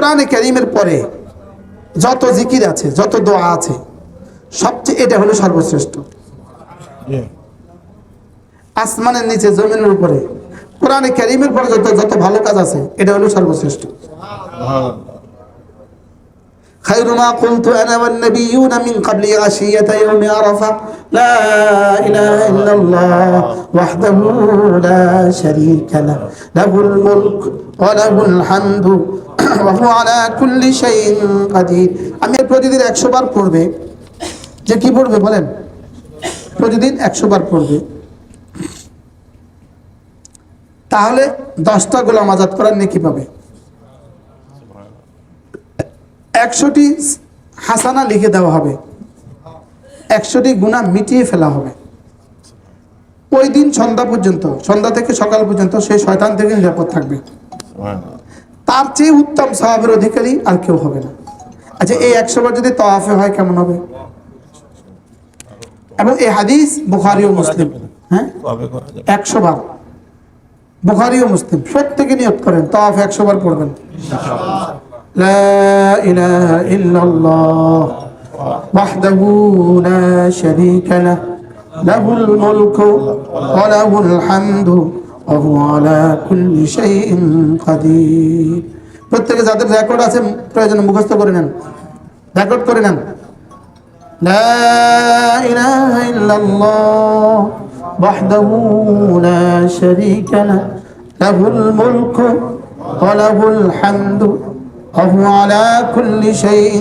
কোরআনে কারীমের পরে যত জিকির আছে, যত দোয়া আছে, সবচেয়ে এটা হলো সর্বশ্রেষ্ঠ। আসমানের নিচে, জমিনের উপরে কোরআনে কারীমের পরে যত ভালো কাজ আছে, এটা হলো সর্বশ্রেষ্ঠ। خير ما قلت أنا والنبيون من قبل عشية يوم عرفة لا إله إلا الله وحده لا شريك له له الملك وله الحمد وهو على كل شيء قدير। আমি প্রতিদিন 100 বার পড়বে, যে কি পড়বে বলেন? প্রতিদিন 100 বার পড়বে, তাহলে 10টা গোলাম আজাদ করার নেকি পাবে। 100টি হাসানা লিখে দেওয়া হবে, 100টি গুনাহ মিটিয়ে ফেলা হবে। ওই দিন সন্ধ্যা পর্যন্ত, সন্ধ্যা থেকে সকাল পর্যন্ত সেই শয়তান থেকে নিরাপদ থাকবে। তার চেয়ে উত্তম সওয়াবের অধিকারী আর কেউ হবে না। আচ্ছা, এই 100 বার যদি তাওয়াফে হয় কেমন হবে? এবং এই হাদিস বুখারী ও মুসলিম। হ্যাঁ, 100 বার বুখারী ও মুসলিম। প্রত্যেকে নিয়ত করেন তাওয়াফে 100 বার পড়বেন। لا إله إلا الله وحده لا شريك له له الملك وله الحمد وهو على كل شيء قدير। প্রত্যেকে যাদের রেকর্ড আছে প্রয়োজন মুখস্থ করে নেন, রেকর্ড করে নেন। لا إله إلا الله وحده لا شريك له له الملك وله الحمد وهو على كل شيء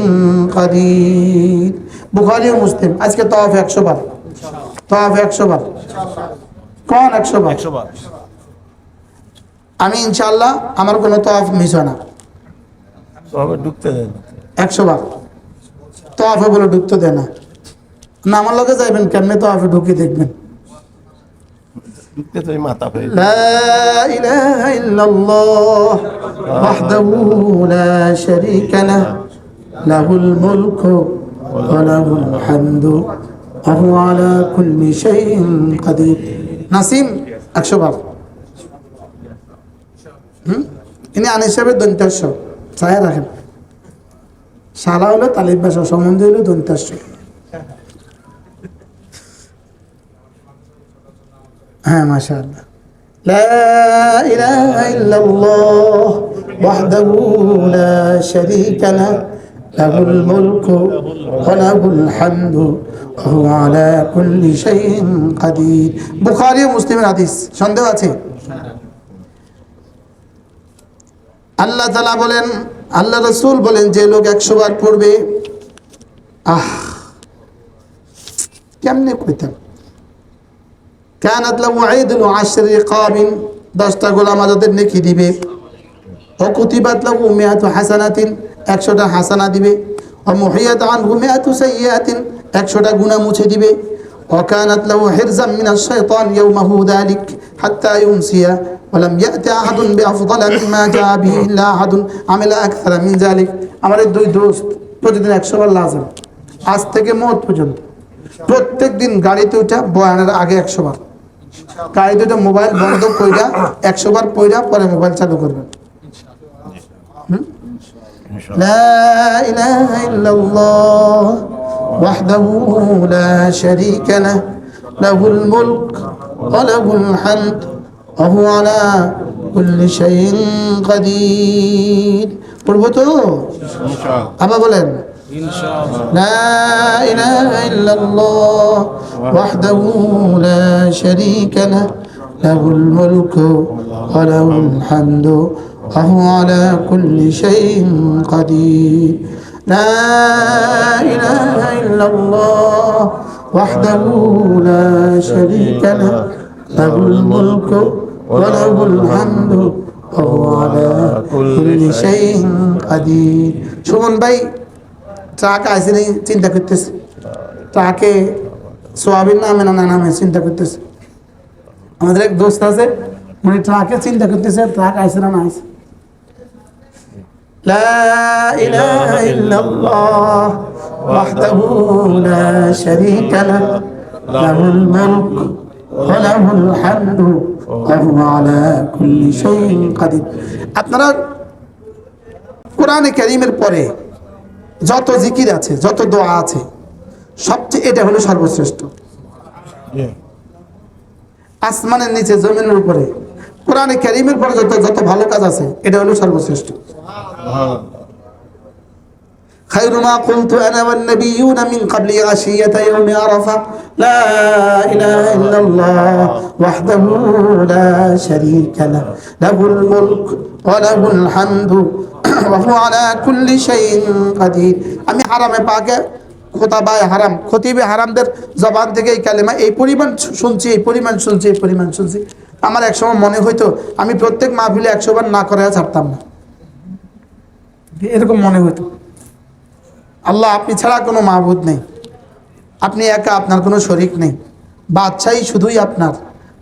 قدير। বুখারী ও মুসলিম। আজকে তাওয়াফ 100 বার, তাওয়াফ 100 বার, কোন 100 বার? 100 বার। আমি ইনশাআল্লাহ আমার কোনো তাওয়াফ মিস হয় না। তবে ঢুকতে দেন 100 বার তাওয়াফে বলে ঢুকতে দেয় না। না, আমার লগে যাইবেন কেমনে তাওয়াফে ঢুকে দেখবেন। ঢুকতে তো মাথা ফেলে। لا إله إلا الله وحده لا شريك له له الملك وله الحمد وهو على كل شيء قدير। নাসিম 100 বার। ইনি আনিস সাহেবের দন্তাস্য চায় রাখেন। শালা হলো তালিব ভাষা, সম্বন্ধে হলো দন্তাস্য। হ্যাঁ, মাশাআল্লাহ। لا إله إلا الله وحده لا شريك له له الملك وله الحمد وهو على كل شيء قدير। বুখারী ও মুসলিমের হাদিস। সন্দেহ আছে? আল্লাহ তাআলা বলেন, আল্লাহ রাসূল বলেন, যে লোক 100 বার পড়বে, কেমনে কইতাম, কানাত লাহু ঈদুল 10 রিকাবিন, 10টা গোলাম আজাদের নেকি দিবে। ওয়া কুতিবাত লাহু 100 হাসানাতিন, 100টা হাসানা দিবে। ওয়া মুহিয়াত আনহু 100 সাইয়্যাতিন, 100টা গুনাহ মুছে দিবে। ওয়া কানাত লাহু হিরজাম মিনাশ শাইতান ইয়াওমাহু যালিক হাত্তা ইউমসিয়া ওয়া লাম ইয়াতি আহাদুন বিআফদাল মিম্মা জাআ বিহি ইল্লা আহাদুন আমিলা আকসারা মিন যালিক। আমার এই দুই দোস্ত প্রতিদিন 100 বার লাজিম, আজ থেকে মওত পর্যন্ত। প্রত্যেক দিন গাড়িতে উঠা বয়ানের আগে 100 বার, গাড়িতে উঠে মোবাইল বন্ধ কইরা 100 বার পড়া পরে মোবাইল চালু করবেন। لا إله إلا الله وحده لا شريك له له الملك وله الحمد وهو على كل شيء قدير। পড়বো তো? আবার বলেন, لا إله إلا الله وحده لا شريك له له الملك وله الحمد وهو على كل شيء قدير لا إله إلا الله وحده لا شريك له له الملك وله الحمد وهو على كل شيء قدير। সুমন ভাই ট্রাকে আসে নেই, চিন্তা করতেছে ট্রাকে সোয়াবিন নামে না নামে চিন্তা করতেছে। আমাদের এক দোস্ত আছে, উনি ট্রাকে চিন্তা করতেছে ট্রাক আইসে না আইসে। لا إله إلا الله وحده لا شريك له له الملك وله الحمد وهو على كل شيء قدير। আপনারা কোরআনে কারীমের পরে যত জিকির আছে, যত দোয়া আছে, সবচেয়ে এটা হলো সর্বশ্রেষ্ঠ। আসমানের নিচে, জমিনের উপরে কোরআনে কারীমের পরে যত যত ভালো কাজ আছে, এটা হলো সর্বশ্রেষ্ঠ। খায়রু মা কুনতু আনা ওয়ান নাবিয়্যুনা মিন ক্বাবলি আশিয়াতা ইয়াউমি আরাফা লা ইলাহা ইল্লাল্লাহ ওয়াহদাহু লা শারীকা লাহু লাহুল মুলক ওয়া লাহুল হামদু ওয়া হুয়া আলা কুল্লি শাইইন কাদির। আমি হারামে পাকে খোতাবায়ে হারাম, খতিবে হারামদের জবান থেকে এই কালেমা এই পরিমাণ শুনছি, এই পরিমাণ শুনছি, এই পরিমাণ শুনছি, আমার একসময় মনে হইতো আমি প্রত্যেক মাহফিলে 100 বার না করে ছাড়তাম না, এরকম মনে হইতো। আল্লাহ, আপনি ছাড়া কোনো মাবুদ নেই, আপনি একা, আপনার কোনো শরীক নেই, বাদশাহী শুধুই আপনার,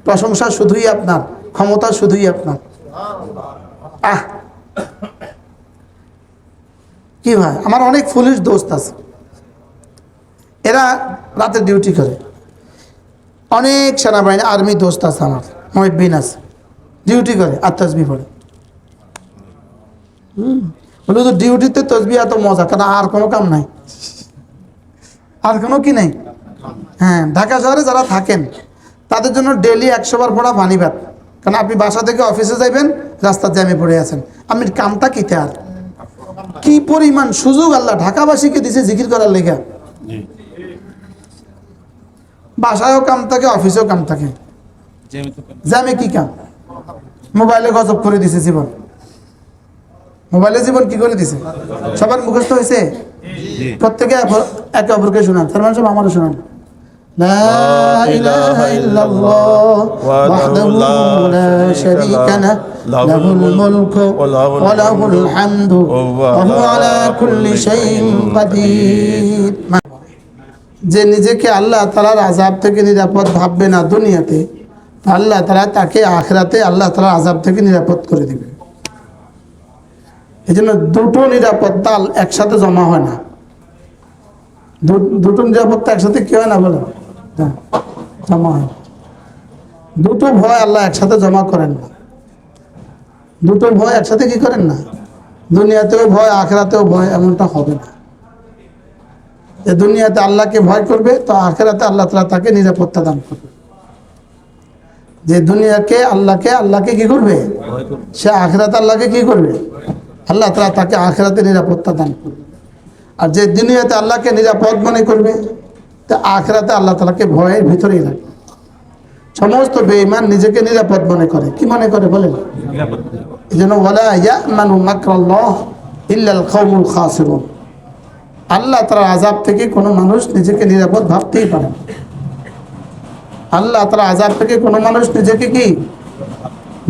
প্রশংসা শুধুই আপনার, ক্ষমতা শুধুই আপনার। আহ কি ভাই, আমার অনেক পুলিশ দোস্ত আছে, এরা রাতে ডিউটি করে, অনেক সেনাবাহিনী আর্মি দোস্ত আছে আমার, মহিবিন আছে, ডিউটি করে আর তসবিহ পড়ে। বলে তো ডিউটিতে তসবিহ এত মজা, কারণ আর কোনো কাম নাই, আর কোনো কি নেই। হ্যাঁ, ঢাকা শহরে যারা থাকেন তাদের জন্য ডেইলি 100 বার পড়া পানি ভাত, কারণ আপনি বাসা থেকে অফিসে যাইবেন, রাস্তার জ্যামে পড়ে আছেন, আমি কামটা কিতে আর কি পরিমাণ সুযোগ আল্লাহ ঢাকাবাসীকে দিছে জিকির করার লেগা। বাসায়ও কাম থাকে, অফিসেও কাম থাকে, জ্যামে কি কাম? মোবাইলে গজব করে দিছে জীবন, মোবাইলে জীবন কি করে দিছে সবার মুখস্থ হয়েছে। প্রত্যেকে একে অপরকে শোনান, তার মানে সব আমারও শোনান। লা ইলাহা ইল্লাল্লাহ ওয়াহদাহু লা শারীকা লাহু লাহুল মুলকু ওয়া লাহুল হামদু ওয়া হুয়া আলা কুল্লি শাইইন কাদির। যে নিজেকে আল্লাহ তাআলার আযাব থেকে নিরাপদ ভাববে না দুনিয়াতে, আল্লাহ তাআলা তাকে আখিরাতে আল্লাহ তাআলার আযাব থেকে নিরাপদ করে দিবে। এই জন্য দুটো নিরাপত্তা একসাথে জমা হয় না, দুটো নিরাপত্তা একসাথে কি হয় না বলে জমা হয়। দুটো ভয় আল্লাহ একসাথে জমা করেন না, দুটো ভয় একসাথে কি করেন না, দুনিয়াতেও ভয় আখিরাতেও ভয়, এমনটা হবে না। যে দুনিয়াতে আল্লাহকে ভয় করবে তো আখিরাতে আল্লাহ তাআলা তাকে নিরাপত্তা দান করবে। যে দুনিয়াকে আল্লাহকে কি করবে, সে আখিরাতে আল্লাহকে কি করবে, আল্লাহ তাআলা তাকে আখিরাতে নিরাপত্তা দান করবে। আর যে দুনিয়াতে আল্লাহকে নিরাপদ মনে করবে তা আখিরাতে আল্লাহ তাআলাকে ভয়ের ভিতরেই রাখবে। সমস্ত বেঈমান নিজেকে নিরাপদ মনে করে, কি মনে করে বলেন? এই জন্য ওয়ালা ইয়ামানু মাকরাল্লাহ ইল্লাল কওমুল খাসিরুন। আল্লাহ তাআলার আযাব থেকে কোনো মানুষ নিজেকে নিরাপদ ভাবতেই পারে না। আল্লাহ তাআলার আযাব থেকে কোনো মানুষ নিজেকে কি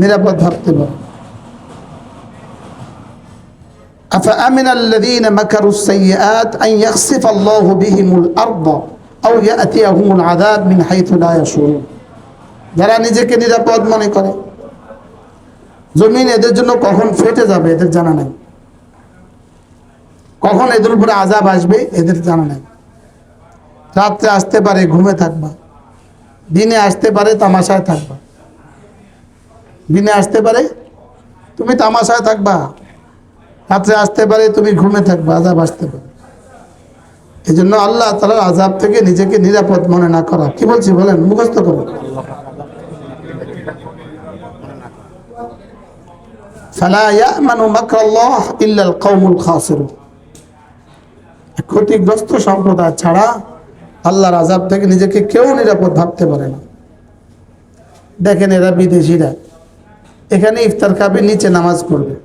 নিরাপদ ভাবতে পারে। أفأمن الذين مكروا السيئات أن يخسف الله بهم الأرض أو يأتيهم العذاب من حيث لا يشعرون। যারা নিজেকে নিরাপদ মনে করে, জমিন এদের জন্য কখন ফেটে যাবে এদের জানা নাই, কখন এদের উপরে আযাব আসবে এদের জানা নাই। রাত্রে আসতে পারে ঘুমে থাকবা, দিনে আসতে পারে তামাশায় থাকবা, দিনে আসতে পারে তুমি তামাশায় থাকবা, রাত্রে আসতে পারে তুমি ঘুমে থাকবে, আযাব আসতে পারে। এই জন্য আল্লাহ তাআলার আযাব থেকে নিজেকে নিরাপদ মনে না করা। কি বলছি বলেন, মুখস্থ করো। ফালা ইয়ামানু মাকরাল্লাহ ইল্লাল কওমুল খাসিরুন। ক্ষতিগ্রস্ত সম্প্রদায় ছাড়া আল্লাহর আযাব থেকে নিজেকে কেউ নিরাপদ ভাবতে পারে না। দেখেন এরা বিদেশিরা এখানে ইফতার খাবে, নিচে নামাজ পড়বে,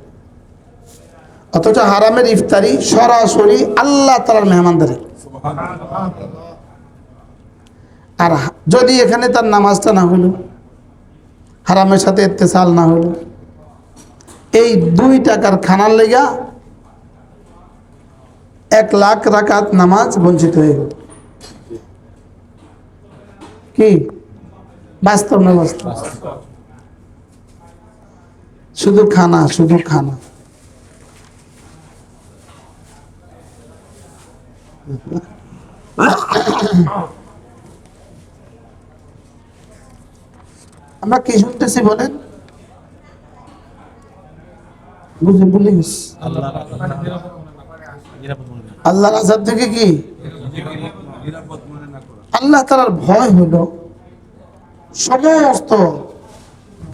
অথচ হারামের ইফতারি সরাসরি আল্লাহ তাআলার মেহমানদারি। আর যদি এখানে তার নামাজটা না হলো, হারামের সাথে ইত্তেসাল না হলো, এই 2 টাকার খানার লেগা 1 লাখ রাকাত নামাজ বঞ্চিত হয়ে গেল। কি বাস্তব না বাস্তব? শুধু খানা, শুধু খানা। আমরা কি শুনতেছি বলেন? বুঝে ভুলে গেছি। আল্লাহর আযাব থেকে কি আল্লাহ তাআলার ভয় হলো সমস্ত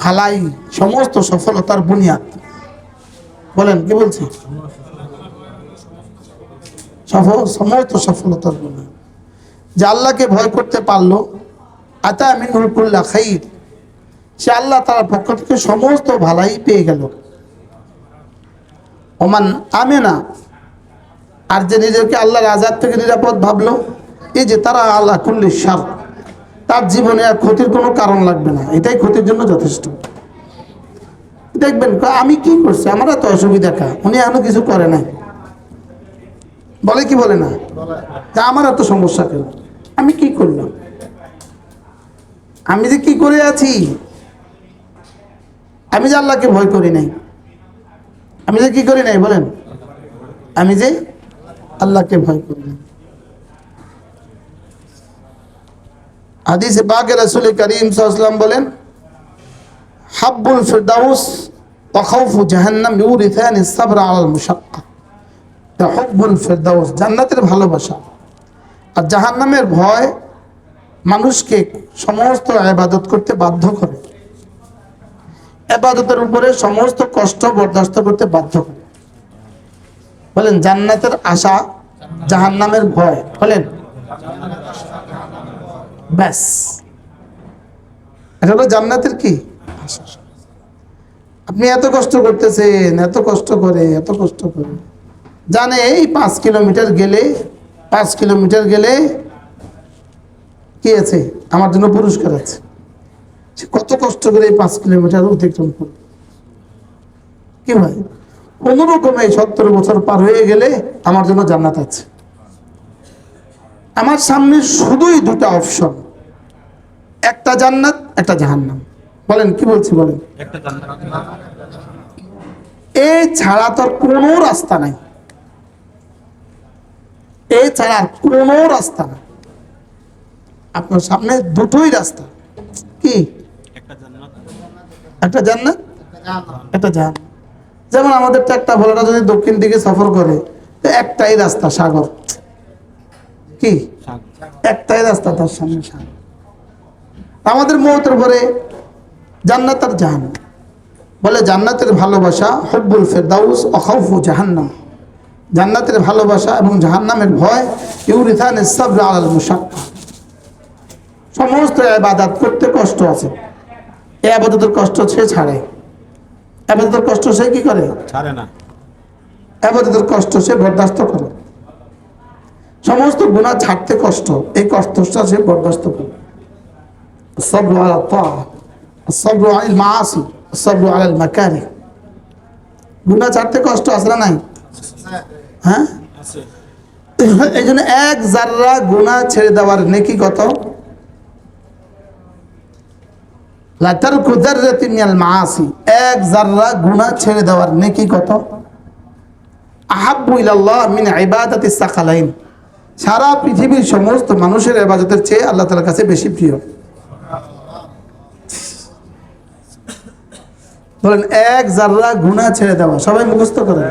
ভালাই, সমস্ত সফলতার বুনিয়াদ। বলেন কি বলছি? সমস্ত সফলতার বুনিয়াদ। যে আল্লাহকে ভয় করতে পারলো, আতা মিনহুল কুল্লা খাইর, সে আল্লাহ তাআলার পক্ষ থেকে সমস্ত ভালাই পেয়ে গেল। ওমান আমেনা, আর যে নিজেকে আল্লাহর আযাব থেকে নিরাপদ ভাবলো, এই যে তারা আল্লাহ কুল্লি শার, তার জীবনে আর ক্ষতির কোনো কারণ লাগবে না, এটাই ক্ষতির জন্য যথেষ্ট। দেখবেন আমি কি করছি, আমার এত অসুবিধা কা, উনি এখনো কিছু করে নাই, বলে কি বলে না, তা আমার এত সমস্যা কেন, আমি কি করলাম, আমি যে কি করে আছি, আমি যে আল্লাহকে ভয় করি নাই, আমি যে কি করি নাই বলেন, আমি যে আল্লাহকে ভয় করি নাই। হাদিসে পাকে রাসূল করিম সাল্লাল্লাহু আলাইহি ওয়াসাল্লাম বলেন, হাব্বুল ফিরদাউস ওয়া খাউফু জাহান্নাম ইউরিথানি সাবর আলাল মুশাক্কা। হুব্বুল ফিরদাউস জান্নাতের ভালোবাসা আর জাহান্নামের ভয় মানুষকে সমস্ত ইবাদত করতে বাধ্য করে, ইবাদতের উপরে সমস্ত কষ্ট বরদাস্ত করতে বাধ্য করে। বলেন জান্নাতের আশা, জাহান্নামের ভয়। বলেন ব্যাস, এটা হলো জান্নাতের কি আশা। আপনি এত কষ্ট করতেছেন, এত কষ্ট করে জানে এই 5 কিলোমিটার গেলে 5 কিলোমিটার গেলে কি আছে, আমার জন্য পুরস্কার আছে। সে কত কষ্ট করে এই 5 কিলোমিটার অতিক্রম করবে। কি ভাই, কোন রকমে 70 বছর পার হয়ে গেলে আমার জন্য জান্নাত আছে। আমার সামনে শুধুই দুটা অপশন, একটা জান্নাত, একটা জাহান্নাম। বলেন কি বলছি, বলেন এই ছাড়া তো কোনো রাস্তা নাই, এই ছাড়া কোনো রাস্তা নাই। আপনার সামনে দুটোই রাস্তা, কি একটা জান্নাত, একটা জাহান্নাম। যেমন আমাদের ট্রাক্টর ভোলাটা যদি দক্ষিণ দিকে সফর করে, তো একটাই রাস্তা, সাগর। কি একটাই রাস্তা, তার সামনে সাগর। আমাদের মৌতের পরে জান্নাত আর জাহান্নাম। বলে জান্নাতের ভালোবাসা হুব্বুল ফিরদাউস ওয়া খাউফু জাহান্নাম, জান্নাতের ভালোবাসা এবং জাহান্নামের ভয় ইউরিথানিস সাবর আলাল মুশাক্কা। সমস্ত ইবাদত করতে কষ্ট আছে, এই ইবাদতের কষ্ট সে ছাড়ে, ইবাদতের কষ্ট সে কি করে, ছাড়ে না, ইবাদতের কষ্ট সে বরদাস্ত করে। সমস্ত গুনাহ ছাড়তে কষ্ট, এই কষ্টটা সে বরদাস্ত করে। الصبر على الطاعة، الصبر على المعاصي، الصبر على المكاره। গুনাহ ছাড়তে কষ্ট আছে না নাই? হ্যাঁ, এই জন্য এক জাররা গুনাহ ছেড়ে দেওয়ার নেকি কত? লা তারকু যাররাতিন মিনাল মাআসি, এক জাররা গুনাহ ছেড়ে দেওয়ার নেকি কত? আহাব্বু ইলাল্লাহ মিন ইবাদাতিস সাকালাইন, সারা পৃথিবীর সমস্ত মানুষের ইবাদতের চেয়ে আল্লাহ তাআলার কাছে বেশি প্রিয়। বলেন এক জাররা গুনাহ ছেড়ে দেওয়া, সবাই মুখস্থ করেন।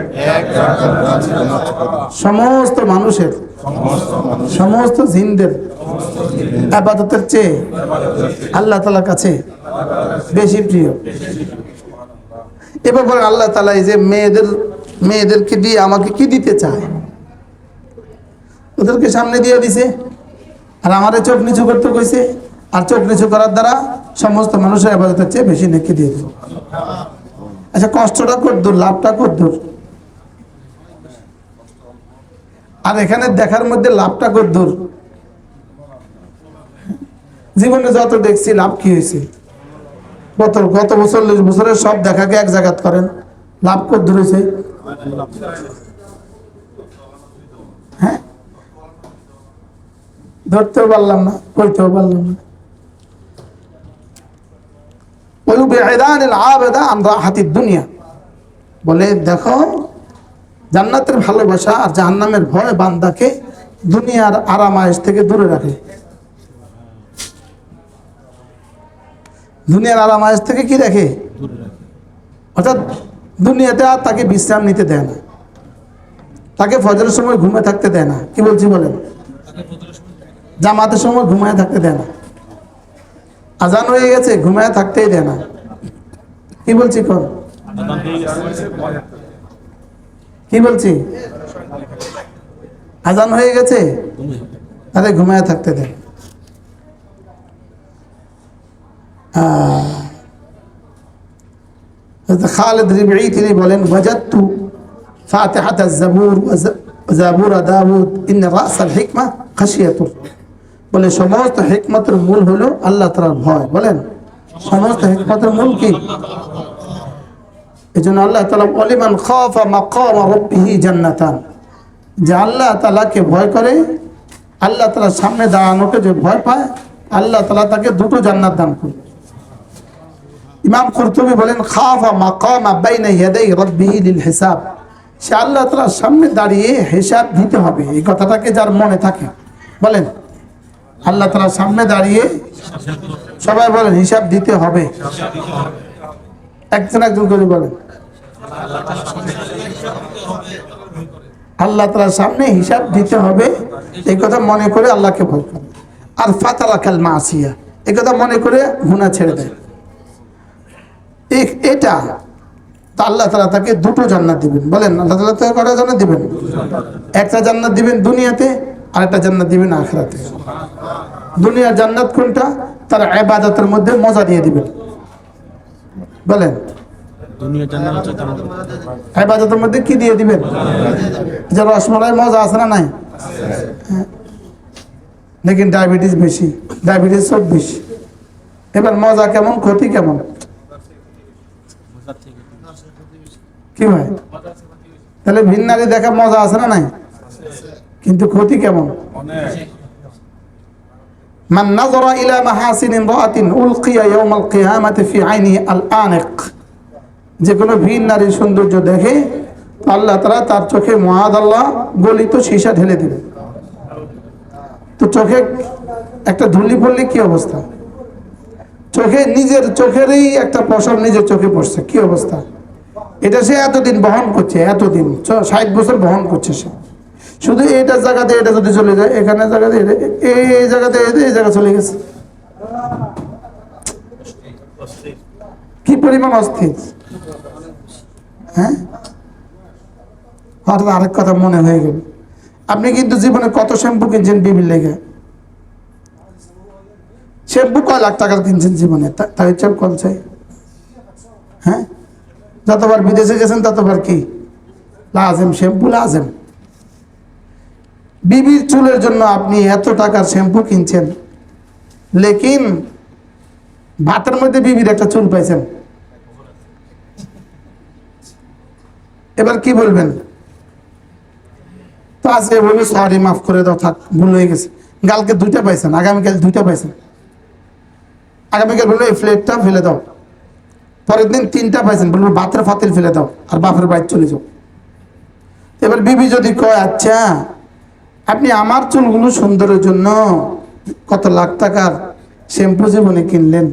সমস্ত মানুষের, সমস্ত জিনদের ইবাদতের চেয়ে আল্লাহ তাআলার কাছে বেশি প্রিয়। এবার বলেন আল্লাহ তাআলা এই যে মেয়েদেরকে দিয়ে আমাকে কি দিতে চায়? ওদেরকে সামনে দিয়ে দিছে, আর আমারে চোখ নিচু করতে কইছে, আর চোখ নিচু করার দ্বারা সমস্ত মানুষের ইবাদতের চেয়ে বেশি নেকি দিয়ে দিল। আচ্ছা কষ্টটা কত দূর, লাভটা কত দূর? আর এখানে দেখার মধ্যে লাভটা কত দূর? জীবনে যত দেখছি লাভ কি হয়েছে? গত বছর 40 বছরের সব দেখাকে এক জায়গাত করেন, লাভ কত দূর হয়েছে? হ্যাঁ, ধরতেও পারলাম না, কইতেও পারলাম না। বলে দেখো জান্নাতের ভালোবাসা আর জাহান্নামের ভয় বান্দাকে দুনিয়ার আরামায়েশ থেকে দূরে রাখে। দুনিয়ার আরামায়েশ থেকে কি রাখে? অর্থাৎ দুনিয়াতে আর তাকে বিশ্রাম নিতে দেয় না, তাকে ফজরের সময় ঘুমিয়ে থাকতে দেয় না। কি বলছি বলেন? জামাতের সময় ঘুমায় থাকতে দেয় না, আজান হয়ে গেছে ঘুমায় থাকতেই দেয় না। কি বলছি কোন? কি বলছি? আজান হয়ে গেছে আরে ঘুমায় থাকতে দেয়। খালিদ রিবঈ তিনি বলেন, ওয়াজাদতু ফাতিহাত আয-যাবুর ওয়া যাবুর দাউদ ইন রাস আল-হিকমা খাশিয়াতুর। বলে সমস্ত হিকমতের মূল হলো আল্লাহ তাআলার ভয়। বলেন সমস্ত হিকমতের মূল কি? এজন্য আল্লাহ তাআলা ওয়ালিমান খাফা মাকাম রাব্বিহি জান্নাতান, যে আল্লাহ তাআলাকে ভয় করে, আল্লাহ তাআলার সামনে দাঁড়ানোকে যে ভয় পায়, আল্লাহ তাআলা তাকে দুটো জান্নাত দান করে। ইমাম কুরতুবী বলেন, খাফা মাকামা বাইনা ইয়াদাই রাব্বিহি লিল হিসাব, সে আল্লাহ তাআলার সামনে দাঁড়িয়ে হিসাব দিতে হবে। এই কথাটাকে যার মনে থাকে, বলেন আল্লাহ তাআলার সামনে দাঁড়িয়ে, সবাই বলেন হিসাব দিতে হবে। একজন একজন করে বলেন, আল্লাহ তাআলার সামনে হিসাব দিতে হবে, এই কথা মনে করে আল্লাহকে ভয় করে। আর ফাতারাকাল মাসিয়া, এই কথা মনে করে গুনাহ ছেড়ে দেয়। এটা তো আল্লাহ তাআলা তাকে দুটো জান্নাত দিবেন। বলেন আল্লাহ তাআলা তাকে কয়টা জান্নাত দিবেন? একটা জান্নাত দিবেন দুনিয়াতে, আর একটা জান্নাত দিবেন আখিরাতে। দুনিয়ার জান্নাত কোনটা? তার ইবাদতের মধ্যে মজা দিয়ে দিবেন। বলেন দুনিয়ার জান্নাত হচ্ছে ইবাদতের মধ্যে কি দিয়ে দিবেন? যে রসমালাই মজা আছে না নাই? লেকিন ডায়াবেটিস বেশি, ডায়াবেটিস 24। এবার মজা কেমন, ক্ষতি কেমন? কি ভাই? তাহলে ভিন্নারি দেখা মজা আছে না নাই? কিন্তু ক্ষতি কেমন? মান নাযারা ইলা মাহাসিন ইমরাআতিন উলকিয়া ইয়াউমাল কিয়ামাতি ফি আইনি আল আনিক, যে কোনো ভিন্নারীর সৌন্দর্য দেখে তো আল্লাহ তাআলা তার চোখে মুআদাল্লাহ গলিত সীসা ঢেলে দিবে। তো চোখে একটা ধুলি পড়লে কি অবস্থা? চোখে নিজের চোখেরই একটা পশম নিজের চোখে পড়ছে, কি অবস্থা? এটা সে এতদিন বহন করছে, এতদিন 60 বছর বহন করছে সে। শুধু এটা জায়গাতে এটা যদি চলে যায়, এখানে জায়গাতে এই জায়গাতে এই জায়গা চলে গেছে, কি পরিমাণ অস্থির। হ্যাঁ, হঠাৎ আরেক কথা মনে হয়ে গেল, আপনি কিন্তু জীবনে কত শ্যাম্পু কিনছেন বিবির লেগে? শ্যাম্পু কয় লাখ টাকার কিনছেন জীবনে, তাই হিসাব কল চাই। হ্যাঁ, যতবার বিদেশে গেছেন ততবার কি লাজেম শ্যাম্পু লাজেম। বিবির চুলের জন্য আপনি এত টাকার শ্যাম্পু কিনছেন, লেকিন ভাতের মধ্যে বিবির একটা চুল পাইছেন। এবার কি বলবেন? তো আজকে বলবে সরি মাফ করে দাও, থাক ভুল হয়ে গেছে। কালকে 2টা পাইছেন, আগামীকাল 2টা পাইছেন, আগামীকাল বললো এই প্লেটটা ফেলে দাও, পরের দিন 3টা পাইছেন, বলবো ভাতের ফাতিল ফেলে দাও আর বাপের বাড়ি চলে যাও। এবার বিবি যদি কয় আচ্ছা আপনি আমার চুলগুলো সুন্দরের জন্য কত লাখ টাকার শ্যাম্পু জীবনে কিনলেন,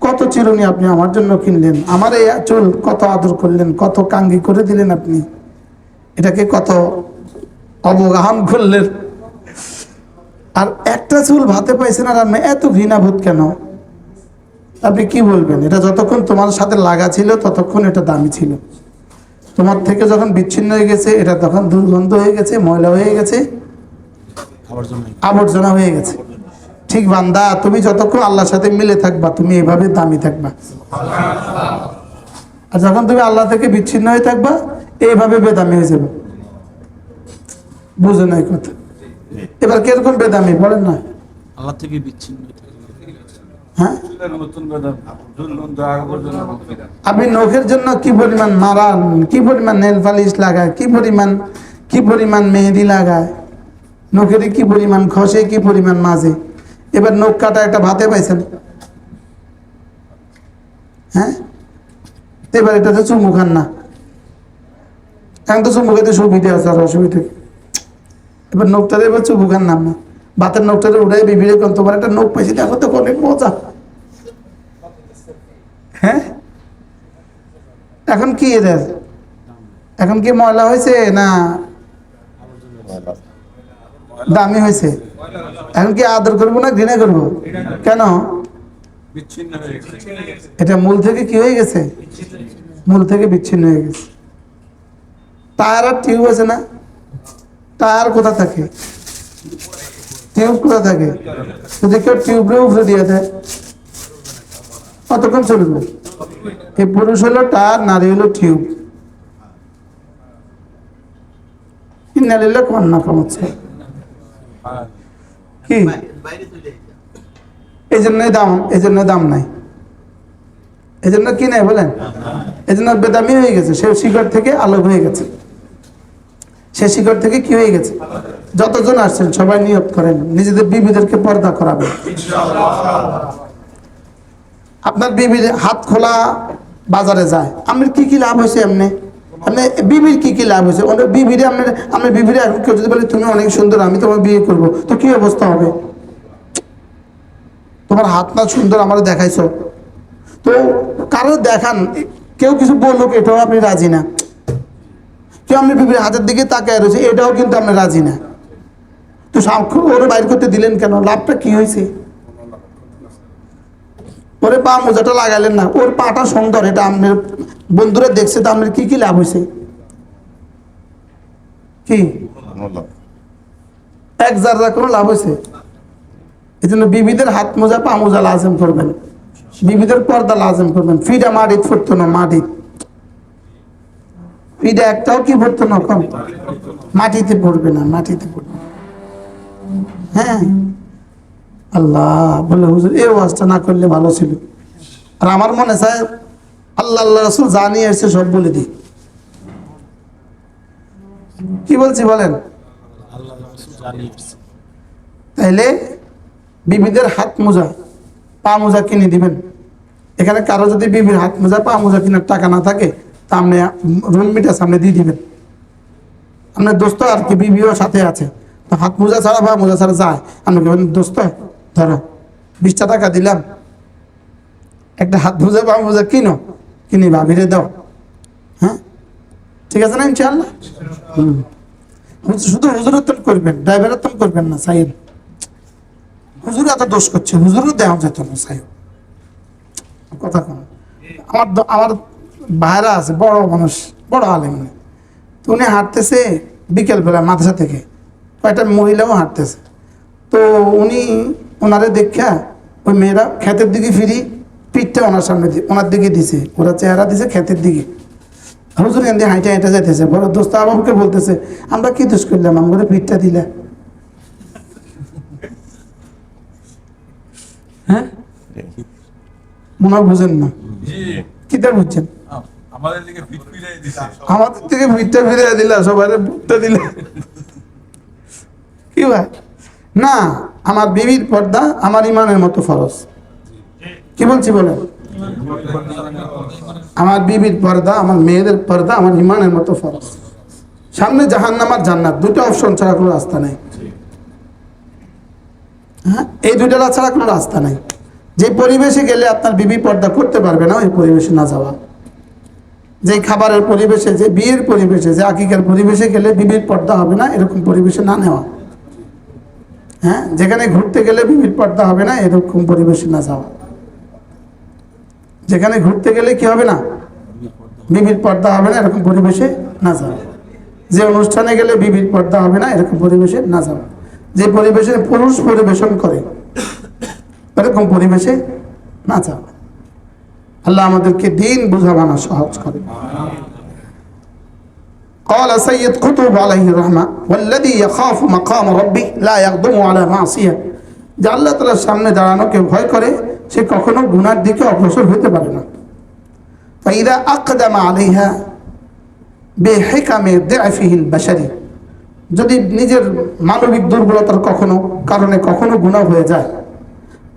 কত চিরুনি আপনি আমার জন্য কিনলেন, আমার এই চুল কত আদর করলেন, কত কাঙ্গি করে দিলেন আপনি, এটাকে কত অবগাহন করলেন, আর একটা চুল ভাতে পাইছেন আর আপনি এত ঘৃণাবোধ কেন? আপনি কি বলবেন? এটা যতক্ষণ তোমার সাথে লাগা ছিল ততক্ষণ এটা দামি ছিল, তোমার থেকে যখন বিচ্ছিন্ন হয়ে গেছে এটা তখন দুর্গন্ধ হয়ে গেছে, ময়লা হয়ে গেছে, আবর্জনা হয়ে গেছে। ঠিক বান্দা, তুমি যতক্ষণ আল্লাহর সাথে মিলে থাকবা তুমি এভাবে দামি থাকবা, আর যখন তুমি আল্লাহ থেকে বিচ্ছিন্ন হয়ে থাকবা এইভাবে বেদামি হয়ে যাবে। বুঝো না এই কথা? এবার কিরকম বেদামি বলেন না? আল্লাহ থেকে বিচ্ছিন্ন। হ্যাঁ, আপনি নখের জন্য কি পরিমাণ মারান, কি পরিমাণ নেল পালিশ লাগায়, কি পরিমাণ মেহেদি লাগায়, নখের কি পরিমাণ খসে, কি পরিমাণ মাজে। এবার নখ কাটা একটা ভাতে পাইছেন, হ্যাঁ, এবার এটাতে চুমু খান না, এখন তো চুমু খেতে সুবিধা আছে আর অসুবিধা। এবার নখটাতে এবার চুমু খান না, ভাতের নখটাতে উঠাই বিবিরে কোন তোমার একটা নখ পাইছি, দেখো তো অনেক মজা। হ্যাঁ, এখন কি এদের এখন কি ময়লা হয়েছে না দামি হয়েছে? এখন কি আদর করবো না ঘৃণা করবো? কেন? এটা মূল থেকে কি হয়ে গেছে? মূল থেকে বিচ্ছিন্ন হয়ে গেছে। টায়ার আর টিউব আছে না? টায়ার কোথা থাকে? টিউব কোথা থাকে? যদি কেউ টিউবের উপরে দিয়ে দেয় কতক্ষণ চলবে? এই পুরুষ হলো টায়ার, নারী হলো টিউব। ইন্নালিল্লাহ কন্যা কমাচ্ছে কি এই জন্য দাম নাই। এই জন্য কি নাই বলেন? এই জন্য বেদামি হয়ে গেছে। সে শিকড় থেকে আলোক হয়ে গেছে। সে শিকড় থেকে কি হয়ে গেছে? যতজন আসছেন সবাই নিয়ত করেন নিজেদের বিবিদেরকে পর্দা করাবে। আপনার বিবির হাত খোলা বাজারে যায়, আপনার কি কি লাভ হয়েছে? এমনি আপনি বিবির কি কি লাভ হয়েছে? বিবিরে আপনার বিবিরে এখন কেউ যদি বলে তুমি অনেক সুন্দর, আমি তোমার বিয়ে করবো, তো কি অবস্থা হবে? তোমার হাত না সুন্দর আমার দেখাইছো, তো কারো দেখান, কেউ কিছু বললো এটাও আপনি রাজি না। কেউ আপনি বিবির হাতের দিকে তাকায় রয়েছে, এটাও কিন্তু আপনি রাজি না। তো ওরে বাইর করতে দিলেন কেন? লাভটা কি হয়েছে? ওরে পা মোজাটা লাগালেন না, ওর পাটা সুন্দর, এটা আপনার বন্ধুরা দেখছে, তো আপনার কি কি লাভ হয়েছে? কি এক জাররা কোনো লাভ হয়েছে? এই জন্য বিবিদের হাত মোজা পা মোজা লাজেম করবেন, বিবিদের পর্দা লাজেম করবেন। ফিডা মাটিত ফুটতো না, মাটিত ফিডা একটাও কি পড়তো না, কম মাটিতে পড়বে না, মাটিতে পড়বে। হ্যাঁ, আল্লাহ বলে হুজুর এই ওয়াজটা না করলে ভালো ছিল। আর আমার মনে চায় আল্লাহ আল্লাহ রাসূল জানিয়ে এসে সব বলে দিই। কি বলছি বলেন? তাইলে বিবিদের হাত মোজা পা মোজা কিনে দিবেন। এখানে কারো যদি বিবির হাত মোজা পা মোজা কেনার টাকা না থাকে তা আপনি রুম মিটার সামনে দিয়ে দিবেন। আপনার দোস্ত আর কি বিবিও সাথে আছে, হাত মোজা ছাড়া পা মোজা ছাড়া যায়, আপনি দোস্ত ধরো 20টা টাকা দিলাম, একটা হাত মোজা পা মোজা কিনি ভাবিরে দাও। হ্যাঁ, ঠিক আছে না? ইনশাআল্লাহ। শুধু হুজুরত্ব করবেন, ড্রাইভারত্ব করবেন না। সাইদ হুজুর এত দোষ করছে, হুজুরও দেওয়া যেত না। সাইদ কথা কম। আমার ভাইরা আছে, বড় মানুষ, বড় আলেম, তো উনি হাঁটতেছে বিকেলবেলা মাদ্রাসা থেকে, কয়েকটা মহিলাও হাঁটতেছে, তো উনি ওনারে দেখা ওই মেয়েরা ক্ষেতের দিকে ফিরি, পিঠটা ওনার সামনে ওনার দিকে দিছে, ওরা চেহারা দিছে ক্ষেতের দিকে। হুজুর এখান দিয়ে হাঁটে হাঁটে যাইতেছে, বড় দোস্ত আবাবকে বলতেছে আমরা কি দোষ করলাম, আমরা পিঠটা দিলা? হ্যাঁ, মনে বুঝেন না, কিটা বুঝছেন? আমাদের থেকে ভিড়টা ফিরিয়ে দিলা, সবাই বুকটা দিলে কি ভাই? না, আমার বিবির পর্দা আমার ইমানের মতো ফরজ। কি বলছি বলেন? আমার বিবির পর্দা, আমার মেয়েদের পর্দা আমার ইমানের মতো ফরজ। সামনে জাহান্নাম আর জান্নাত, দুটো অপশন ছাড়া কোনো রাস্তা নেই। হ্যাঁ, এই দুইটা ছাড়া কোনো রাস্তা নেই। যে পরিবেশে গেলে আপনার বিবি পর্দা করতে পারবে না, ওই পরিবেশে না যাওয়া। যে খাবারের পরিবেশে, যে বিয়ের পরিবেশে, যে আকিকার পরিবেশে গেলে বিবির পর্দা হবে না, এরকম পরিবেশে না নেওয়া। হ্যাঁ, যেখানে ঘুরতে গেলে বিবির পর্দা হবে না, এরকম পরিবেশে না যাওয়া। যেখানে ঘুরতে গেলে কি হবে না, বিবির পর্দা হবে না, এরকম পরিবেশে না যাওয়া। যে অনুষ্ঠানে গেলে বিবির পর্দা হবে না, এরকম পরিবেশে না যাওয়া। যে পরিবেশে পুরুষ পরিবেশন করে এরকম পরিবেশে না যাওয়া। আল্লাহ আমাদেরকে দিন বুঝাবানা সহজ করে। قال سيد قطب عليه الرحمة والذي يخاف مقام ربه لا يقدم على معصية। যে আল্লাহ তাআলার সামনে দাঁড়ানোকে ভয় করে সে কখনো গুনার দিকে অগ্রসর হতে পারে না। فإذا أقدم عليها بحكم ضعفه البشري। যদি নিজের মানবিক দুর্বলতার কারণে কখনো গুনাহ হয়ে যায়,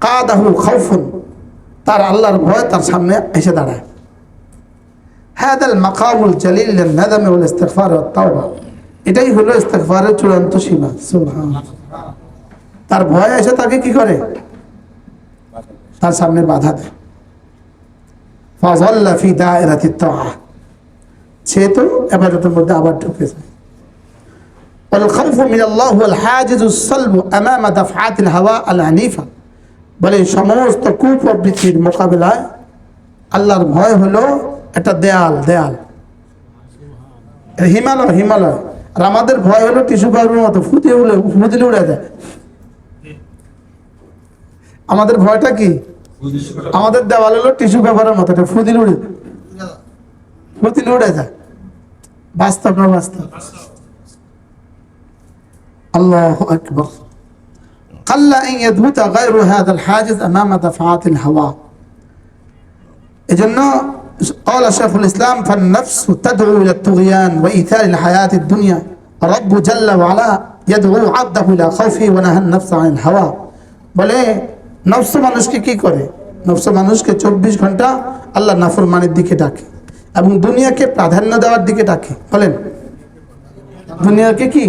কাদাহু খাউফুন, তার আল্লাহর ভয় তার সামনে এসে দাঁড়ায়। হাদাল মাকামুল জালিল লিন নাদাম ওয়াল ইস্তিগফার ওয়াত তাওবা। এটাই হলো ইস্তিগফারের চূড়ান্ত সীমা। সুবহানাল্লাহ। তার ভয় এসে তাকে কি করে? তার সামনে বাধা দেয়। ফাযাল্লা ফি দায়রাতিত তাআ। সে তো ইবাদতের মধ্যে আবার ঢুকে যায়। والخوف من الله هو الحاجز الصلب امام دفعات الهواء العنيفه বলে সমস্ত কুপ্রবৃত্তির মোকাবিলায় আল্লাহর ভয় হলো একটা দেয়াল হিমালয় আর আমাদের ভয় হলো টিস্যু পেপারের মতো ফুদিলে উড়ে যায়। আমাদের ভয়টা কি? আমাদের দেওয়াল হলো টিস্যু পেপারের মতো, এটা ফুদিলে উড়ে যায়। বাস্তব না বাস্তব? الله أكبر. قل أن يثبت غير هذا الحاجز أمام دفعات الهواء. إذن قال شيخ الإسلام فالنفس تدعو إلى الطغيان وإيثار الحياة الدنيا. رب جل وعلا يدعو عبده إلى خوفه ونهى النفس عن الهوى. বলে নফস মানুষকে কি করে? নফস মানুষকে 24 ঘন্টা আল্লাহ নাফরমানির দিকে ডাকে এবং দুনিয়াকে প্রাধান্য দেওয়ার দিকে ডাকে। বলেন দুনিয়াকে কি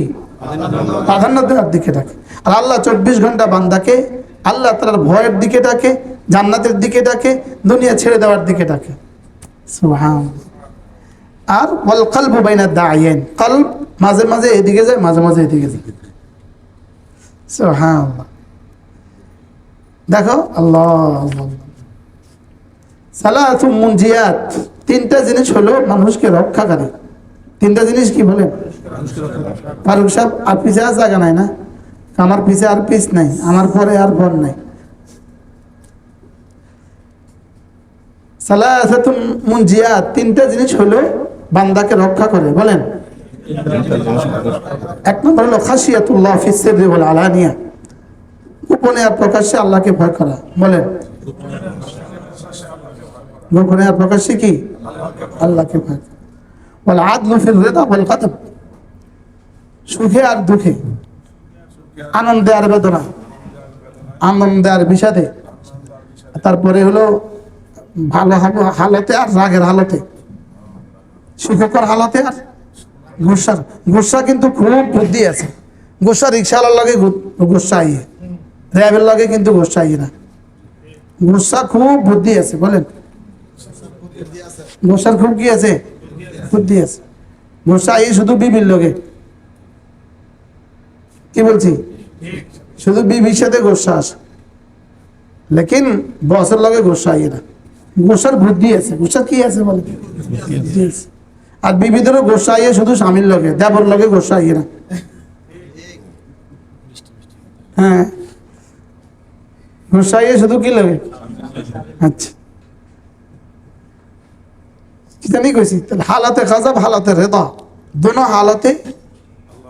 প্রাধান্য দেওয়ার দিকে ডাকে, আর আল্লাহ 24 ঘন্টা বান্দাকে আল্লাহ তাআলার ভয়ের দিকে ডাকে, জান্নাতের দিকে ডাকে, দুনিয়া ছেড়ে দেওয়ার দিকে ডাকে। সুবহানাল্লাহ। আর ওয়াল কলবু বাইনা দাইয়ান, কলব মাঝে মাঝে এদিকে যায়, মাঝে মাঝে এদিকে যায়। সুবহানাল্লাহ। দেখো আল্লাহ সালাতুম মুনজিয়াত, তিনটা জিনিস হলো মানুষকে রক্ষাকারী। তিনটা জিনিস কি বলেন? ফারুক সাহেব আর পিছে আর জায়গা নাই না, আমার পিছে আর পিছ নাই, আমার পরে আর পর নাই। সালাসাতুন মুনজিয়াত, তিনটা জিনিস হলো বান্দাকে রক্ষা করে। বলেন এক নম্বর হলো খাশিয়াতুল্লাহ ফিস সিররি ওয়াল আলানিয়া, গোপনে আর প্রকাশ্যে আল্লাহকে ভয় করা। বলেন গোপনে আর প্রকাশ্যে কি? আল্লাহকে ভয় করা। ওয়াল আদলু ফির রিদা ওয়াল গযব, সুখে আর দুঃখে, আনন্দে আর বেদনা, আনন্দে আর বিষাদে, তারপরে হলো ভালো হালতে আর রাগের হালতে, সুখকর হালতে আর গুসার। গুসা কিন্তু খুব বুদ্ধি আছে। গুসা রিক্সাওয়ালার লগে গুসা আইয়ে, র্যাবের লগে কিন্তু গুসা আইয়ে না। গুসা খুব বুদ্ধি আছে। বলেন গুসার খুব কি আছে? বুদ্ধি আছে। গুসা আইয়ে শুধু বিবির লগে, কি বলছি, শুধু বিবির সাথে গোসা আসে, লেকিন বসের লগে গোসা আইয়ে না। গোসার বুদ্ধি আছে। গোসা কি আছে? বলে বুদ্ধি আছে। আর বিবিদেরও গোসা আইয়ে শুধু স্বামীর লগে, দেবর লগে গোসা আইয়ে না। হ্যাঁ, গোসা আইয়ে শুধু কি লগে? আচ্ছা, কি জানি কইছি তাহলে, হালাতে গজব হালাতে রিদা, দোনো হালাতে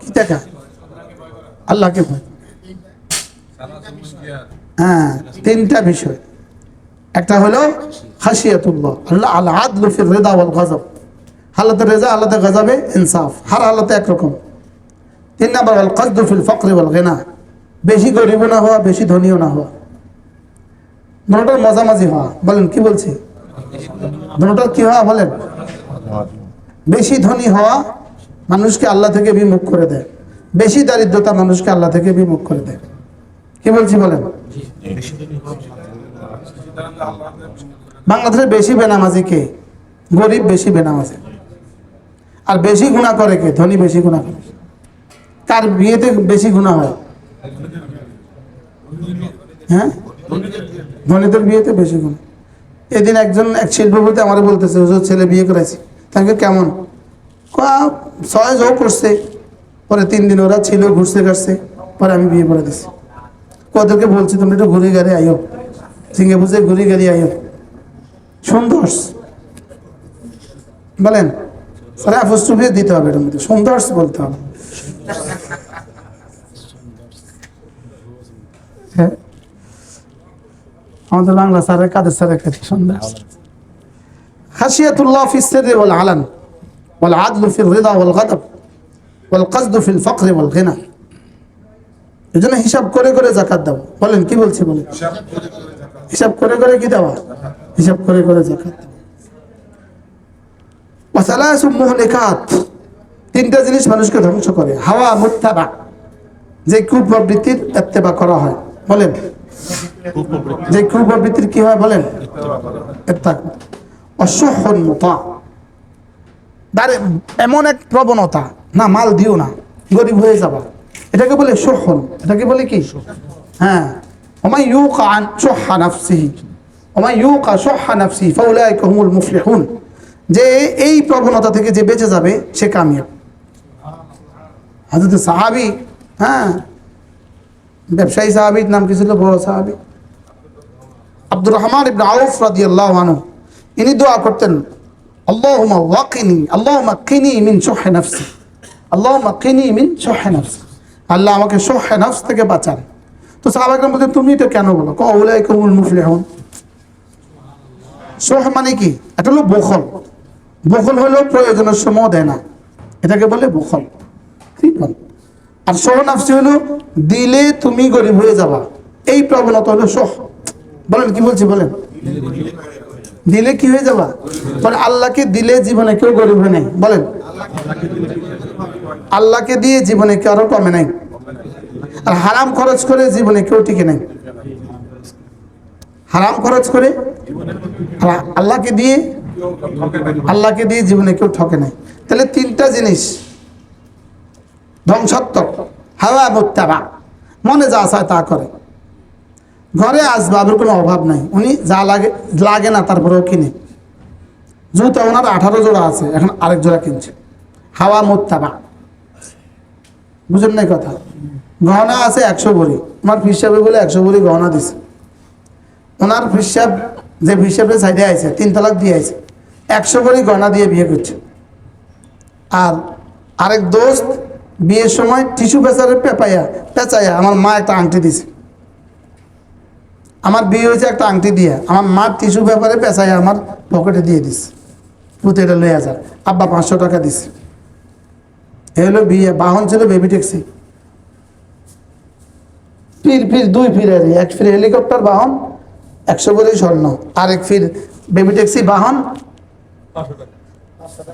কি দেখা? আল্লাহকে ভয়। হ্যাঁ, তিনটা বিষয়। একটা হলো খাশিয়াতুল্লাহ, আল্লাহ আল আদলু ফির রিদা ওয়াল গযব, হালাতে রেজা হালাতে গজবে ইনসাফ, হার হালাতে একরকম। 3 নাম্বার ওয়াল কসদু ফিল ফকরি ওয়াল গিনা, বেশি গরিব না হওয়া, বেশি ধনীও না হওয়া, দুটোটার মাঝামাঝি হওয়া। বলেন কি বলছি? দুটোটার কি হওয়া? বলেন বেশি ধনী হওয়া মানুষকে আল্লাহ থেকে বিমুখ করে দেয়, বেশি দারিদ্রতা মানুষকে আল্লাহ থেকে বিমুখ করে দেয়। কি বলছি বলেন? বাংলাদেশে বেশি বেনামাজি কে? গরিব বেশি বেনামাজি। আর বেশি গুনাহ করে কে? ধনী বেশি গুনাহ করে। কার বিয়েতে বেশি গুনাহ হয়? হ্যাঁ, ধনীদের বিয়েতে বেশি গুনাহ। এদিন এক শিল্পপতি আমার বলতেছে, হুজুর ছেলে বিয়ে করেছি। তাকে কেমন? 6 জো করছে, পরে 3 দিন ওরা ছিল, ঘুরছে ঘাটছে, পরে আমি বিয়ে করে দিছি। ওদেরকে বলছি তুমি একটু ঘুরে গাড়ি আইও, সিঙ্গে বুঝে ঘুরে গাড়ি আইও, সুন্দর। বলেন স্যার অ্যাপোস্ট্রফি দিতে হবে, এটার মধ্যে সুন্দর বলতে হবে। হ্যাঁ, আমাদের বাংলা স্যারের কাদের স্যারের কাছে সুন্দর। খাশিয়াতুল্লাহ ফিস সিররি ওয়াল আলান ওয়াল আদলু ফির রিদা ওয়াল গযব ওয়াল কসদু ফিল ফকরি ওয়াল গিনা। এজন্য হিসাব করে করে যাকাত দাও। বলেন কি বলছি? বলেন হিসাব করে করে কি দেওয়া? হিসাব করে করে যাকাত। ওয়া সালাসু মুহলিকাত, তিনটা জিনিস মানুষকে ধ্বংস করে। হাওয়া মুত্তাবা, যে কুপ্রবৃত্তির ইত্তেবা করা হয়। বলেন যে কুপ্রবৃত্তির কি হয়? বলেন ইত্তেবা। ওয়া শুহুন মুতা, এমন এক প্রবণতা, না মাল দিও না, গরিব হয়ে যাবা, এটাকে বলে শোহন। এটাকে বলে কি? হ্যাঁ, ওমাই ইউকা আন শুহা নাফসিহি, ওমাই ইউকা শুহা নাফসিহি ফাউলাইকা হুমুল মুফলিহুন। যে এই প্রবণতা থেকে যে বেঁচে যাবে সে কামিয়াব। হযরত সাহাবী, হ্যাঁ, ব্যবসায়ী সাহাবীর নাম কি ছিল? বড় সাহাবী আব্দুর রহমান ইবনে আউফ রাদিয়াল্লাহু আনহু। ইনি দোয়া করতেন, আল্লাহুম্মা ওয়াকিনি, আল্লাহুম্মা কিনি মিন শুহহি নাফসি, আল্লাহুম্মা কিনি মিন শুহহি নাফসি। আল্লাহ আমাকে শুহহি নাফস থেকে বাঁচান। তো সাহাবায়ে কেরাম বলতেন, তুমি এটা কেন বলো? ফাউলাইকা হুমুল মুফলিহুন। শুহ মানে কি? এটা হলো বখল। বখল হলো প্রয়োজনের সময় দেয় না, এটাকে বলে বখল। ঠিক বল। আর শুহ নাফসি হলো দিলে তুমি গরিব হয়ে যাবা, এই প্রবণতা হলো শুহ। বলেন কি বলছি বলেন? দিলে কি হয়ে যাবা? বলে আল্লাহকে দিলে জীবনে কেউ গরিব হয় নাই। বলেন, আল্লাহকে দিয়ে জীবনে কেউ আরো কমে নাই। আর হারাম খরচ করে জীবনে কেউ টিকে নাই। হারাম খরচ করে আর আল্লাহকে দিয়ে জীবনে কেউ ঠকে নাই। তাহলে তিনটা জিনিস ধ্বংসাত্মক। হাওয়া মুত্তাবা, মনে যা চায় তা করে। ঘরে আসবাবের কোনো অভাব নাই, উনি যা লাগে না তারপরেও কিনে। জুতা ওনার 18 জোড়া আছে, এখন আরেক জোড়া কিনছে। হাওয়া মুত্তাবা, বুঝেন নাই কথা? গহনা আছে 100 ভরি, ওনার হিসাবে বলে 100 ভরি গহনা দিছে। ওনার হিসাব যে হিসাবে সাইডে আছে 3 তালাক দিয়ে আছে, 100 ভরি গহনা দিয়ে বিয়ে করছে। আর আরেক দোস্ত বিয়ের সময় টিস্যু পেঁচাইয়া আমার মা একটা আংটি দিছে। আমার বিয়ে হয়েছে একটা আংটি দিয়া, আমার মা টিস্যু পেপারে পেঁচাইয়া আমার পকেটে দিয়ে দিছে। পুতেটা লইয়া যান, আব্বা 500 টাকা দিছে। এ হলো বিয়ে। বাহন ছিল বেবি ট্যাক্সি। ফির 2 ফির, এক ফির হেলিকপ্টার বাহন 100 ভরি স্বর্ণ, আরেক ফির বেবি ট্যাক্সি বাহন